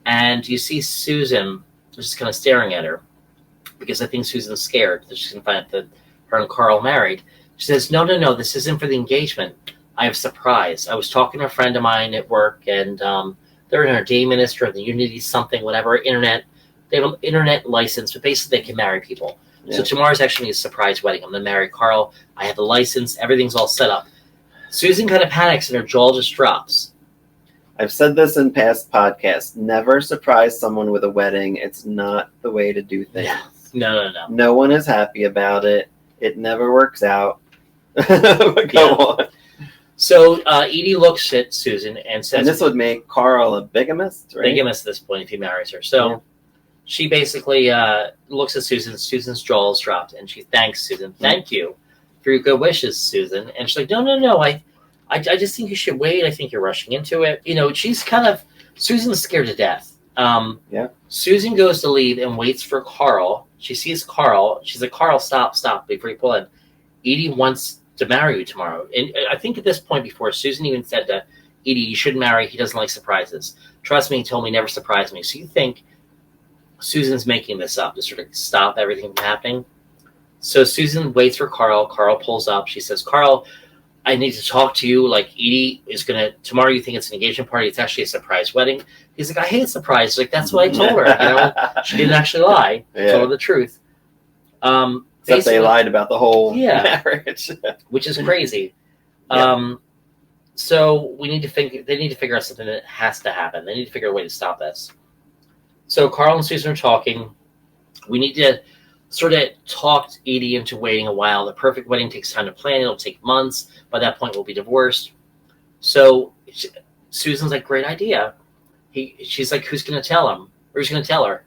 And you see Susan just kind of staring at her, because I think Susan's scared that she's going to find out that her and Carl married. She says, no, this isn't for the engagement. I have a surprise. I was talking to a friend of mine at work, and they're in our day minister, the Unity something, whatever, internet. They have an internet license, but basically they can marry people. Yeah. So tomorrow's actually a surprise wedding. I'm going to marry Carl. I have the license. Everything's all set up. Susan kind of panics, and her jaw just drops. I've said this in past podcasts. Never surprise someone with a wedding. It's not the way to do things. No. No one is happy about it. It never works out. Go on. So Edie looks at Susan and says... And this would make Carl a bigamist, right? Bigamist at this point if he marries her. So she basically looks at Susan. Susan's jaw is dropped, and she thanks Susan. Thank you for your good wishes, Susan. And she's like, no. I just think you should wait. I think you're rushing into it. You know, Susan's scared to death. Susan goes to leave and waits for Carl. She sees Carl. She's like, Carl, stop before you pull in. Edie wants to marry you tomorrow. And I think at this point before, Susan even said to Edie, you shouldn't marry. He doesn't like surprises. Trust me, he told me never surprise me. So you think Susan's making this up to sort of stop everything from happening? So Susan waits for Carl. Carl pulls up. She says, Carl, I need to talk to you. Like, Edie is going to, tomorrow you think it's an engagement party. It's actually a surprise wedding. He's like, I hate surprises. Like, that's what I told her. You know, she didn't actually lie. Told her the truth. Except they lied about the whole marriage. Which is crazy. So they need to figure out something that has to happen. They need to figure out a way to stop this. So Carl and Susan are talking. We need to sort of talk Edie into waiting a while. The perfect wedding takes time to plan. It'll take months. By that point, we'll be divorced. So Susan's like, great idea. She's like, who's going to tell him? Or who's going to tell her?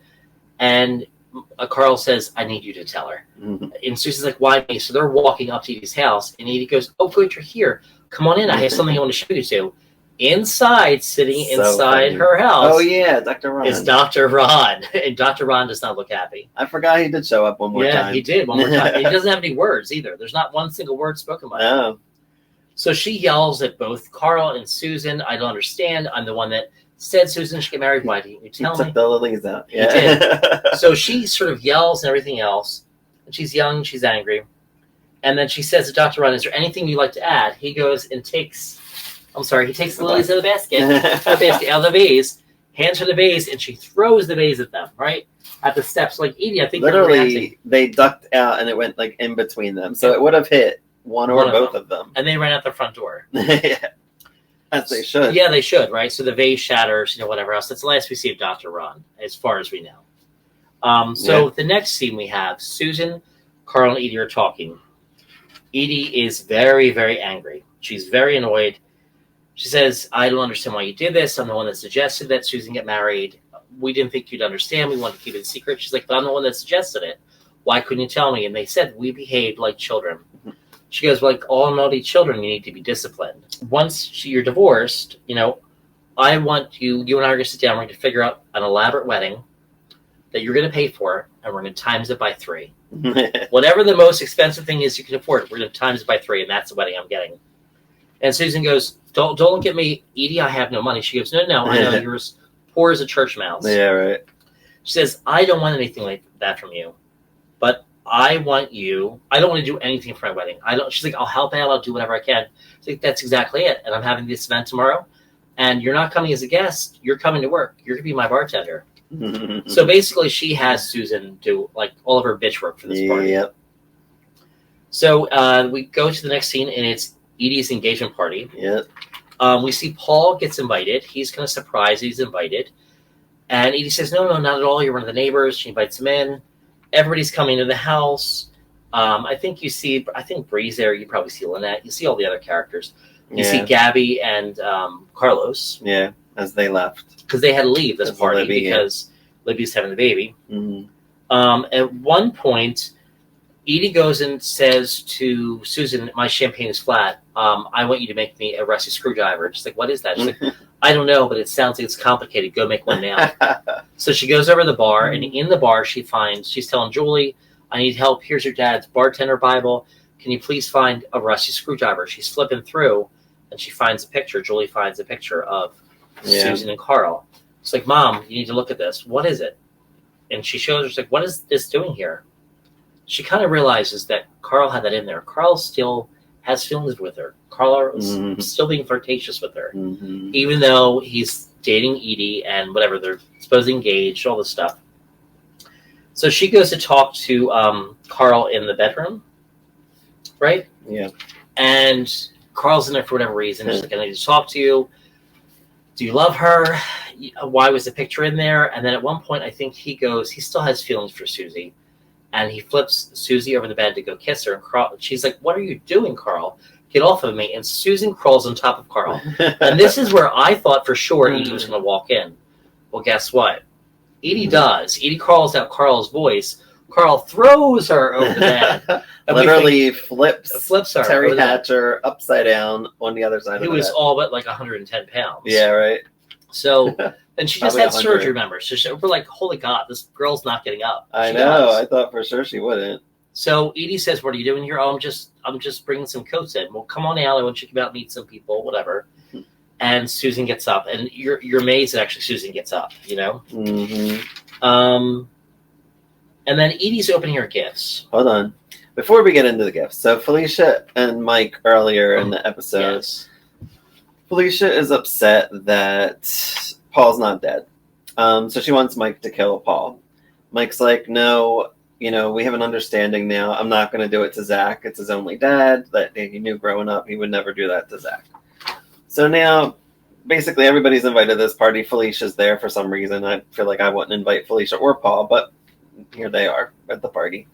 And Carl says, I need you to tell her. Mm-hmm. And Susan's like, why me? So they're walking up to Edie's house, and Edie goes, oh, good, you're here. Come on in. I have something I want to show you to. Inside, sitting inside her house. Oh, yeah, Dr. Ron. Is Dr. Ron. And Dr. Ron does not look happy. I forgot he did show up one more time. Yeah, he did one more time. He doesn't have any words either. There's not one single word spoken by him. So she yells at both Carl and Susan, I don't understand. I'm the one that said Susan should get married. Why didn't you tell me? He took the lilies out. Yeah. He did. So she sort of yells and everything else. And she's young, she's angry. And then she says to Dr. Ron, is there anything you'd like to add? He goes and takes the lilies out of the basket, out of the vase, hands her the vase, and she throws the vase at them, right? At the steps. Like, Edie, I think literally they ducked out and it went like in between them. So it would have hit one or both of them. And they ran out the front door. As they should. Yeah, they should, right? So the vase shatters, whatever else. That's the last we see of Dr. Ron, as far as we know. The next scene we have, Susan, Carl, and Edie are talking. Edie is very, very angry. She's very annoyed. She says, I don't understand why you did this. I'm the one that suggested that Susan get married. We didn't think you'd understand. We wanted to keep it a secret. She's like, but I'm the one that suggested it. Why couldn't you tell me? And they said, we behaved like children. She goes, like all naughty children, you need to be disciplined. Once you're divorced, I want you and I are going to sit down. We're going to figure out an elaborate wedding that you're going to pay for, and we're going to times it by 3. Whatever the most expensive thing is you can afford, we're going to times it by 3, and that's the wedding I'm getting. And Susan goes, don't look at me, Edie, I have no money. She goes, no, I know, you're as poor as a church mouse. Yeah, right. She says, I don't want anything like that from you, but I don't want to do anything for my wedding. She's like, I'll help out, I'll do whatever I can. She's like, that's exactly it. And I'm having this event tomorrow, and you're not coming as a guest, you're coming to work. You're going to be my bartender. So basically she has Susan do like all of her bitch work for this party. Yep. So we go to the next scene, and it's Edie's engagement party. Yep. We see Paul gets invited. He's kind of surprised he's invited. And Edie says, no, not at all. You're one of the neighbors. She invites him in. Everybody's coming to the house. I think Bree's there. You probably see Lynette. You see all the other characters. You see Gabby and Carlos. Yeah, as they left. Because they had to leave this party because Libby's having the baby. Mm-hmm. At one point, Edie goes and says to Susan, my champagne is flat. I want you to make me a rusty screwdriver. She's like, what is that? She's like, I don't know, but it sounds like it's complicated. Go make one now. So she goes over to the bar, and in the bar she's telling Julie, I need help. Here's your dad's bartender Bible. Can you please find a rusty screwdriver? She's flipping through, and she finds a picture. Julie finds a picture of Susan and Carl. It's like, Mom, you need to look at this. What is it? And she shows her, she's like, what is this doing here? She kind of realizes that Carl had that in there. Carl still has feelings with her. Carl is still being flirtatious with her. Even though he's dating Edie and whatever, they're supposed to engage, all this stuff. So she goes to talk to Carl in the bedroom, right? Yeah. And Carl's in there for whatever reason. She's like, I need to talk to you. Do you love her? Why was the picture in there? And then at one point, I think he still has feelings for Susie. And he flips Susie over the bed to go kiss her. And she's like, what are you doing, Carl? Get off of me. And Susan crawls on top of Carl. And this is where I thought for sure Edie was going to walk in. Well, guess what? Edie does. Edie calls out Carl's voice. Carl throws her over the bed. Literally flips her. Terry Hatcher upside down on the other side of the bed. Who was all but like 110 pounds. Yeah, right. So, and she just had surgery, remember? So we're like, holy God, this girl's not getting up. I know. I thought for sure she wouldn't. So Edie says, what are you doing here? Oh, I'm just bringing some coats in. Well, come on out. I want you to come out and meet some people, whatever. And Susan gets up. And you're amazed that actually Susan gets up, you know? And then Edie's opening her gifts. Hold on. Before we get into the gifts, so Felicia and Mike earlier in the episode, yes. Felicia is upset that Paul's not dead. So she wants Mike to kill Paul. Mike's like, no, we have an understanding now. I'm not going to do it to Zach. It's his only dad that he knew growing up. He would never do that to Zach. So now, basically, everybody's invited to this party. Felicia's there for some reason. I feel like I wouldn't invite Felicia or Paul, but here they are at the party.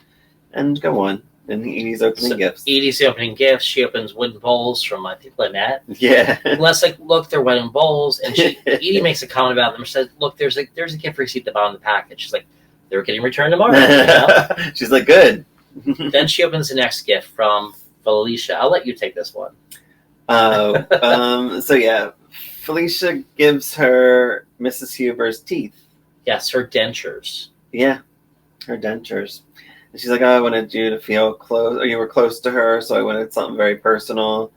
And go on. And Edie's opening gifts. Edie's opening gifts. She opens wooden bowls from, I think, Lynette. Yeah. Les like, look, they're wooden bowls. And Edie makes a comment about them. She says, look, there's a gift receipt at the bottom of the package. She's like, they're getting returned tomorrow. She's like, good. Then she opens the next gift from Felicia. I'll let you take this one. So yeah, Felicia gives her Mrs. Huber's teeth. Yes, her dentures. Yeah, her dentures. And she's like, oh, I wanted you to feel close, or you were close to her, so I wanted something very personal.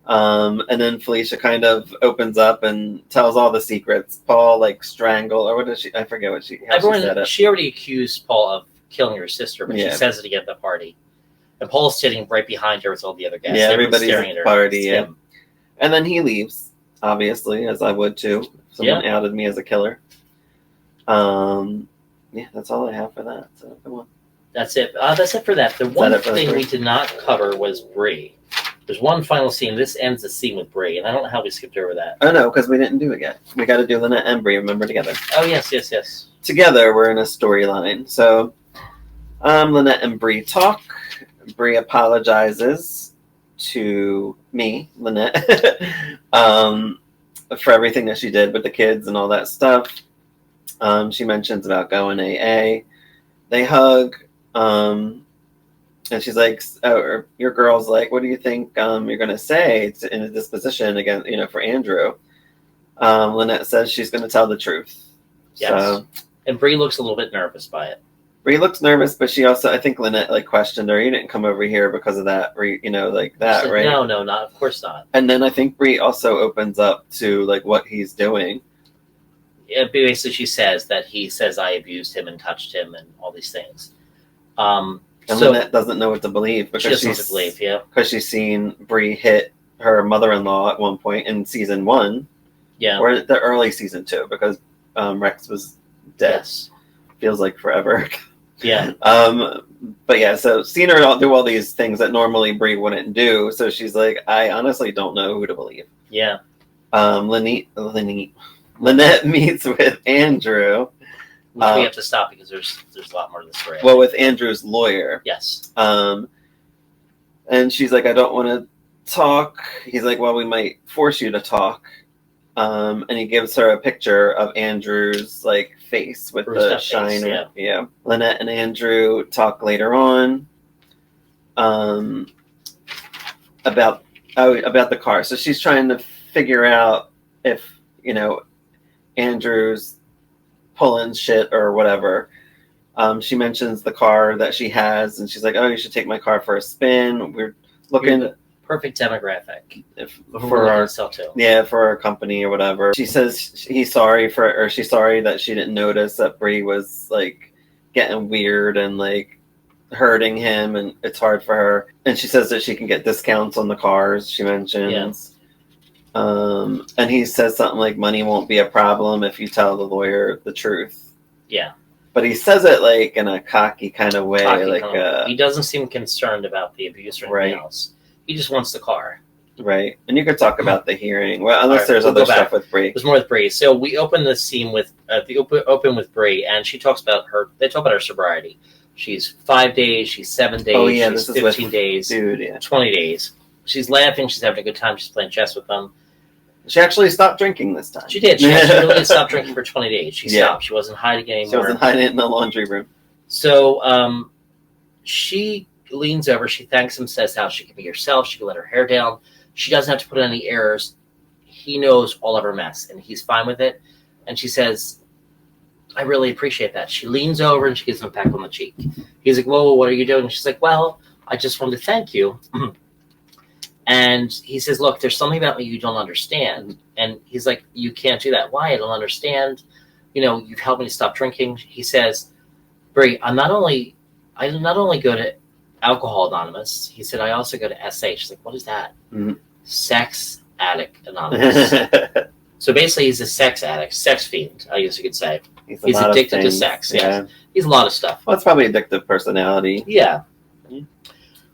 And then Felicia kind of opens up and tells all the secrets. Paul strangle, or what does she? I forget what she said it. She already accused Paul of killing her sister, but she says it again at the party. And Paul's sitting right behind her with all the other guys. Yeah, everybody's staring at the party. Yeah. And then he leaves, obviously, as I would too. If someone outed me as a killer. Yeah, that's all I have for that. So come on. That's it. That's it for that. The one thing we did not cover was Bree. There's one final scene. This ends the scene with Bree, and I don't know how we skipped over that. Oh, no, because we didn't do it yet. We got to do Lynette and Bree, remember, together. Oh, yes. Together, we're in a storyline. So, Lynette and Bree talk. Bree apologizes to me, Lynette, for everything that she did with the kids and all that stuff. She mentions about going AA. They hug. And she's like, oh, your girl's like, what do you think you're going to say in a disposition again, for Andrew? Lynette says she's going to tell the truth. Yes. So, and Bree looks a little bit nervous by it. Bree looks nervous, but she also, I think Lynette questioned her. You didn't come over here because of that, that, like, right? No, not, of course not. And then I think Bree also opens up to what he's doing. Yeah, basically she says that he says I abused him and touched him and all these things. And Lynette doesn't know what to believe because because she's seen Bree hit her mother-in-law at one point in season 1. Yeah. Or the early season 2 because Rex was dead. Yes. Feels like forever. Yeah. But yeah, so seeing her do all these things that normally Bree wouldn't do, so she's like, I honestly don't know who to believe. Yeah. Lynette meets with Andrew. We have to stop because there's a lot more to the story. Well, with Andrew's lawyer. Yes. And she's like, I don't want to talk. He's like, well, we might force you to talk. And he gives her a picture of Andrew's face with the shiner. Yeah. Lynette and Andrew talk later on about the car. So she's trying to figure out if Andrew's pulling shit or whatever. She mentions the car that she has, and she's like, "Oh, you should take my car for a spin. We're looking perfect demographic for our for our company or whatever." She says she's sorry that she didn't notice that Bree was like getting weird and like hurting him, and it's hard for her. And she says that she can get discounts on the cars. She mentions, and he says something like, "Money won't be a problem if you tell the lawyer the truth." Yeah. But he says it like in a cocky kind of way, he doesn't seem concerned about the abuse or anything else. He just wants the car. Right. And you could talk about the hearing. Well, unless there's other stuff with Bree. There's more with Bree. So we open the scene with open with Bree, and she talks about they talk about her sobriety. She's 5 days, she's 7 days, she's 15 days, 20 days. She's laughing, she's having a good time, she's playing chess with them. She actually stopped drinking this time. She did. She actually really stopped drinking for 20 days. She stopped. She wasn't hiding anymore. She wasn't hiding it in the laundry room. So she leans over. She thanks him, says how she can be herself. She can let her hair down. She doesn't have to put in any airs. He knows all of her mess, and he's fine with it. And she says, "I really appreciate that." She leans over, and she gives him a peck on the cheek. He's like, "Whoa, what are you doing?" And she's like, "Well, I just wanted to thank you." And he says, "Look, there's something about me you don't understand." And he's like, "You can't do that." "Why? I don't understand. You know, you've helped me to stop drinking." He says, "Bree, I not only go to Alcohol Anonymous," he said, "I also go to SH." She's like, "What is that?" Mm-hmm. Sex Addict Anonymous. So basically, he's a sex addict, sex fiend, I guess you could say. He's addicted to sex. Yeah. He's a lot of stuff. Well, it's probably addictive personality. Yeah.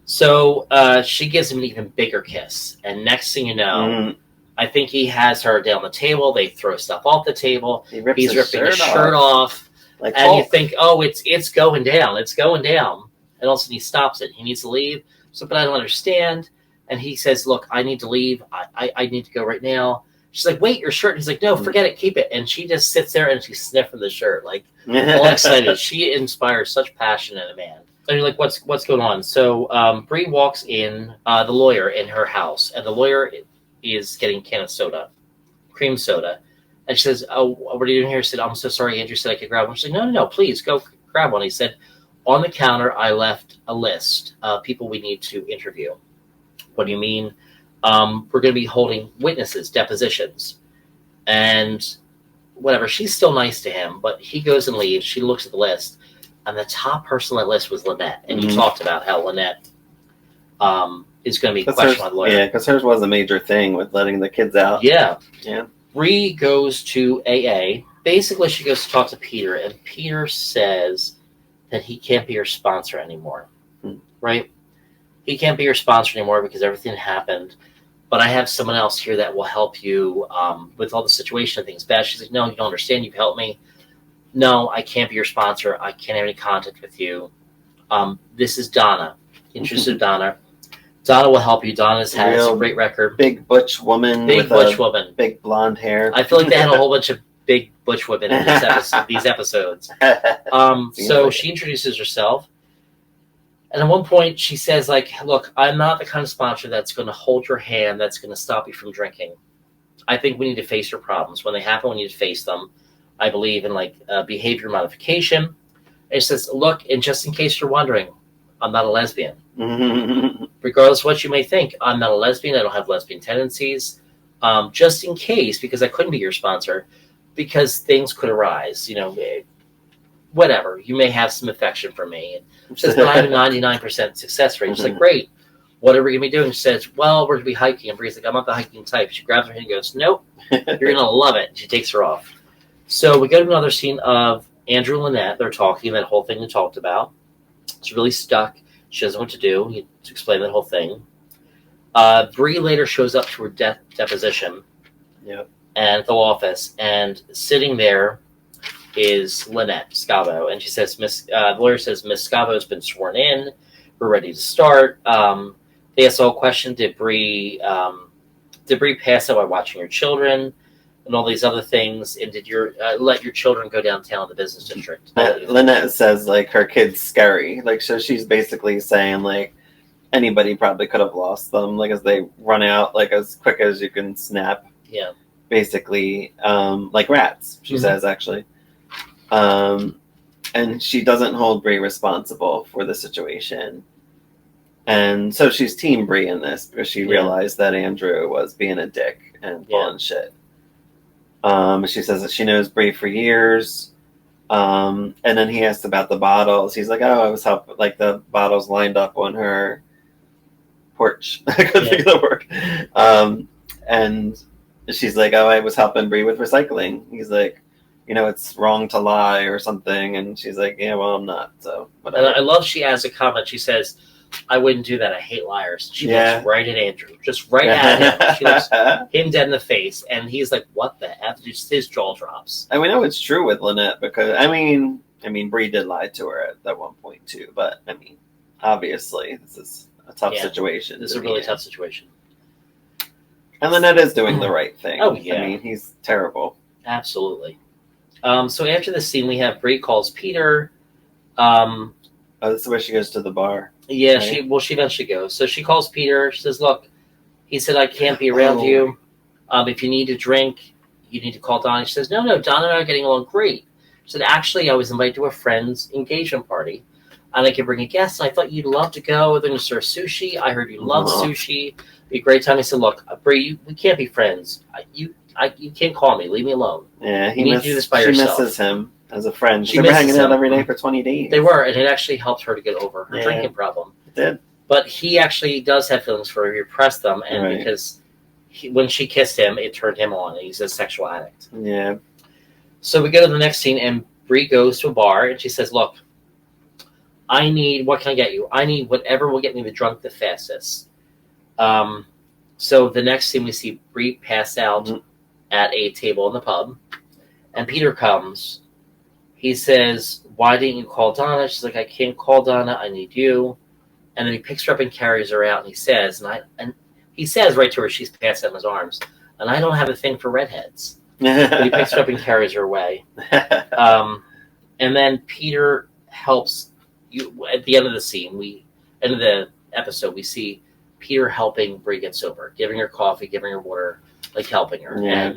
So she gives him an even bigger kiss. And next thing you know, I think he has her down the table. They throw stuff off the table. He's ripping his shirt off. And you think, oh, it's going down. It's going down. And all of a sudden he stops it. He needs to leave. So, but I don't understand. And he says, "Look, I need to leave. I need to go right now." She's like, "Wait, your shirt." And he's like, "No, forget it. Keep it." And she just sits there and she's sniffing the shirt, like all excited. She inspires such passion in a man. And you're like, what's going on? So Bree walks in, the lawyer in her house, and the lawyer is getting a can of soda, cream soda. And she says, "Oh, what are you doing here?" She said, "I'm so sorry. Andrew said I could grab one." She's like, No, please go grab one. He said, "On the counter, I left a list of people we need to interview." "What do you mean?" "We're going to be holding witnesses, depositions." And whatever. She's still nice to him, but he goes and leaves. She looks at the list, and the top person on that list was Lynette. And you talked about how Lynette is going to be questioned by the lawyer. Yeah, because hers was a major thing with letting the kids out. Yeah. Yeah. Bree goes to AA. Basically, she goes to talk to Peter, and Peter says that he can't be her sponsor anymore. Right? He can't be your sponsor anymore because everything happened. But I have someone else here that will help you with all the situation and things bad. She's like, "No, you don't understand. You've helped me." "No, I can't be your sponsor. I can't have any contact with you. This is Donna." Introduce Donna. Donna will help you. Donna's has a great record. Big butch woman. Big blonde hair. I feel like they had a whole bunch of big butch women in these episodes. So she introduces herself. And at one point, she says, like, "Look, I'm not the kind of sponsor that's going to hold your hand, that's going to stop you from drinking. I think we need to face your problems. When they happen, we need to face them. I believe in, like, behavior modification." And she says, "Look, and just in case you're wondering, I'm not a lesbian. Regardless of what you may think, I'm not a lesbian. I don't have lesbian tendencies. Just in case, because I couldn't be your sponsor, because things could arise, you know, whatever. You may have some affection for me." And she says, "But I have a 99% success rate." She's like, "Great. What are we going to be doing?" She says, "Well, we're going to be hiking." And Bree's like, "I'm not the hiking type." She grabs her hand and goes, "Nope, you're going to love it." And she takes her off. So we go to another scene of Andrew and Lynette. They're talking, that whole thing we talked about. It's really stuck. She doesn't know what to do. You explain that whole thing. Bree later shows up to her deposition and at the law office, and sitting there is Lynette Scavo, and she says, the lawyer says, "Miss Scavo has been sworn in. We're ready to start." They asked the whole question: Did Bree pass out while watching your children, and all these other things? And did you let your children go downtown in the business district? Lynette says, like, her kid's scary. Like, so she's basically saying, like, anybody probably could have lost them, like, as they run out, like, as quick as you can snap. Yeah. Basically, like rats, she says, actually. And she doesn't hold Bree responsible for the situation. And so she's Team Bree in this because she realized that Andrew was being a dick and pulling shit. She says that she knows Bree for years. And then he asked about the bottles. He's like, "Oh, I was helping, like the bottles lined up on her porch." I couldn't think of the word. And she's like, "Oh, I was helping Bree with recycling." He's like, "It's wrong to lie or something." And she's like, "Yeah, well, I'm not, so whatever." I love she adds a comment. She says, "I wouldn't do that. I hate liars." She looks right at Andrew, just right at him. She looks him dead in the face, and he's like, "What the F?" Just his jaw drops. And we know it's true with Lynette because I mean, Bree did lie to her at that one point too. But I mean, obviously, this is a tough situation. This is a really tough situation. And Lynette is doing the right thing. Oh yeah. I mean, he's terrible. Absolutely. So after the scene, we have Bree calls Peter. Oh, this is where she goes to the bar. Yeah, right? she eventually goes. So she calls Peter. She says, "Look," he said, "I can't be around you. If you need a drink, you need to call Donna." She says, "No, Donna and I are getting along great." She said, "Actually, I was invited to a friend's engagement party, and I could bring a guest. And I thought you'd love to go. They're going to serve sushi. I heard you love sushi. It'd be a great time." He said, "Look, Bree, we can't be friends. You can't call me. Leave me alone. Yeah, you need to do this by yourself." She misses him as a friend. They were hanging out every day for 20 days. They were, and it actually helped her to get over her drinking problem. It did. But he actually does have feelings for her. He repressed them, and because when she kissed him, it turned him on, and he's a sexual addict. Yeah. So we go to the next scene, and Bree goes to a bar, and she says, "Look, what can I get you? I need whatever will get me the drunk the fastest." So the next scene, we see Bree pass out at a table in the pub, and Peter comes. He says, "Why didn't you call Donna?" She's like, "I can't call Donna. I need you." And then he picks her up and carries her out, and he says, he says right to her, she's passed out in his arms, "And I don't have a thing for redheads." But he picks her up and carries her away. And then Peter helps you at the end of the scene. End of the episode, we see Peter helping Bree get sober, giving her coffee, giving her water, like helping her. Yeah.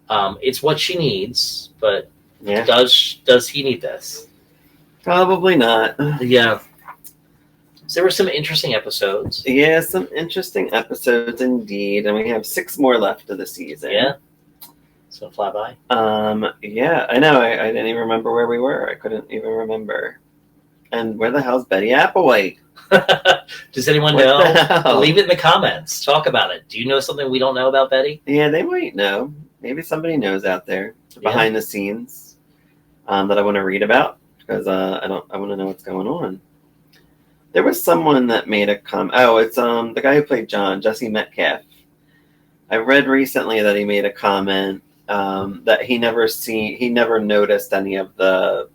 And it's what she needs, but yeah. Does he need this? Probably not. Yeah. So there were some interesting episodes. Yeah, some interesting episodes indeed, and we have 6 more left of the season. Yeah. It's gonna fly by. Yeah, I know. I didn't even remember where we were. I couldn't even remember. And where the hell's Betty Applewhite? Does anyone know? Leave it in the comments. Talk about it. Do you know something we don't know about Betty? Yeah, they might know. Maybe somebody knows out there behind the scenes that I want to read about because I want to know what's going on. There was someone that made a comment. Oh, it's the guy who played John, Jesse Metcalf. I read recently that he made a comment that he never noticed any of the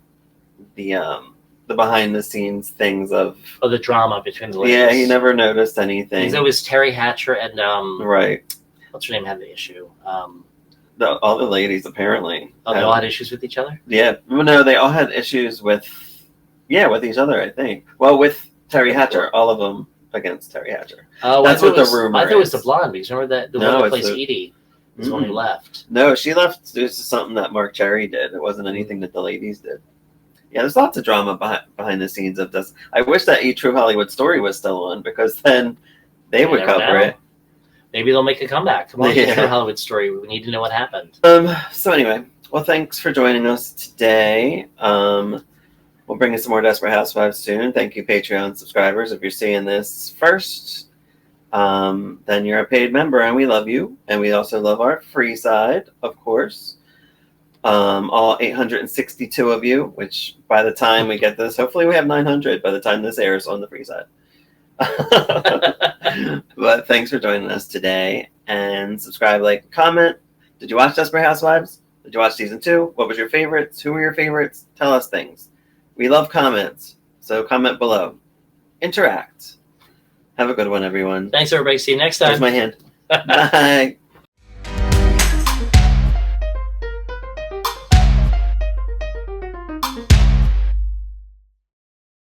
behind the scenes things of the drama between the ladies. Yeah, he never noticed anything. It was Terry Hatcher and right. What's her name had the issue? All the ladies apparently. They all had issues with each other? Yeah. Well, no, they all had issues with each other, I think. Well, with Terry Hatcher, all of them against Terry Hatcher. Oh, that's what the rumor is. I thought it was the blonde, because remember that the one that plays Edie was the one who left. No, she left due to something that Mark Cherry did. It wasn't anything that the ladies did. Yeah, there's lots of drama behind the scenes of this. I wish that True Hollywood Story was still on, because then they would cover it. Maybe they'll make a comeback. Come on, True Hollywood Story. We need to know what happened. So anyway, well, thanks for joining us today. We'll bring you some more Desperate Housewives soon. Thank you, Patreon subscribers. If you're seeing this first, then you're a paid member, and we love you. And we also love our free side, of course. All 862 of you, which by the time we get this, hopefully we have 900 by the time this airs on the free side. But thanks for joining us today, and subscribe, like, comment. Did you watch Desperate Housewives? Did you watch season 2? What was your favorites? Who were your favorites? Tell us things. We love comments, so comment below. Interact. Have a good one, everyone. Thanks, everybody. See you next time. Here's my hand. Bye.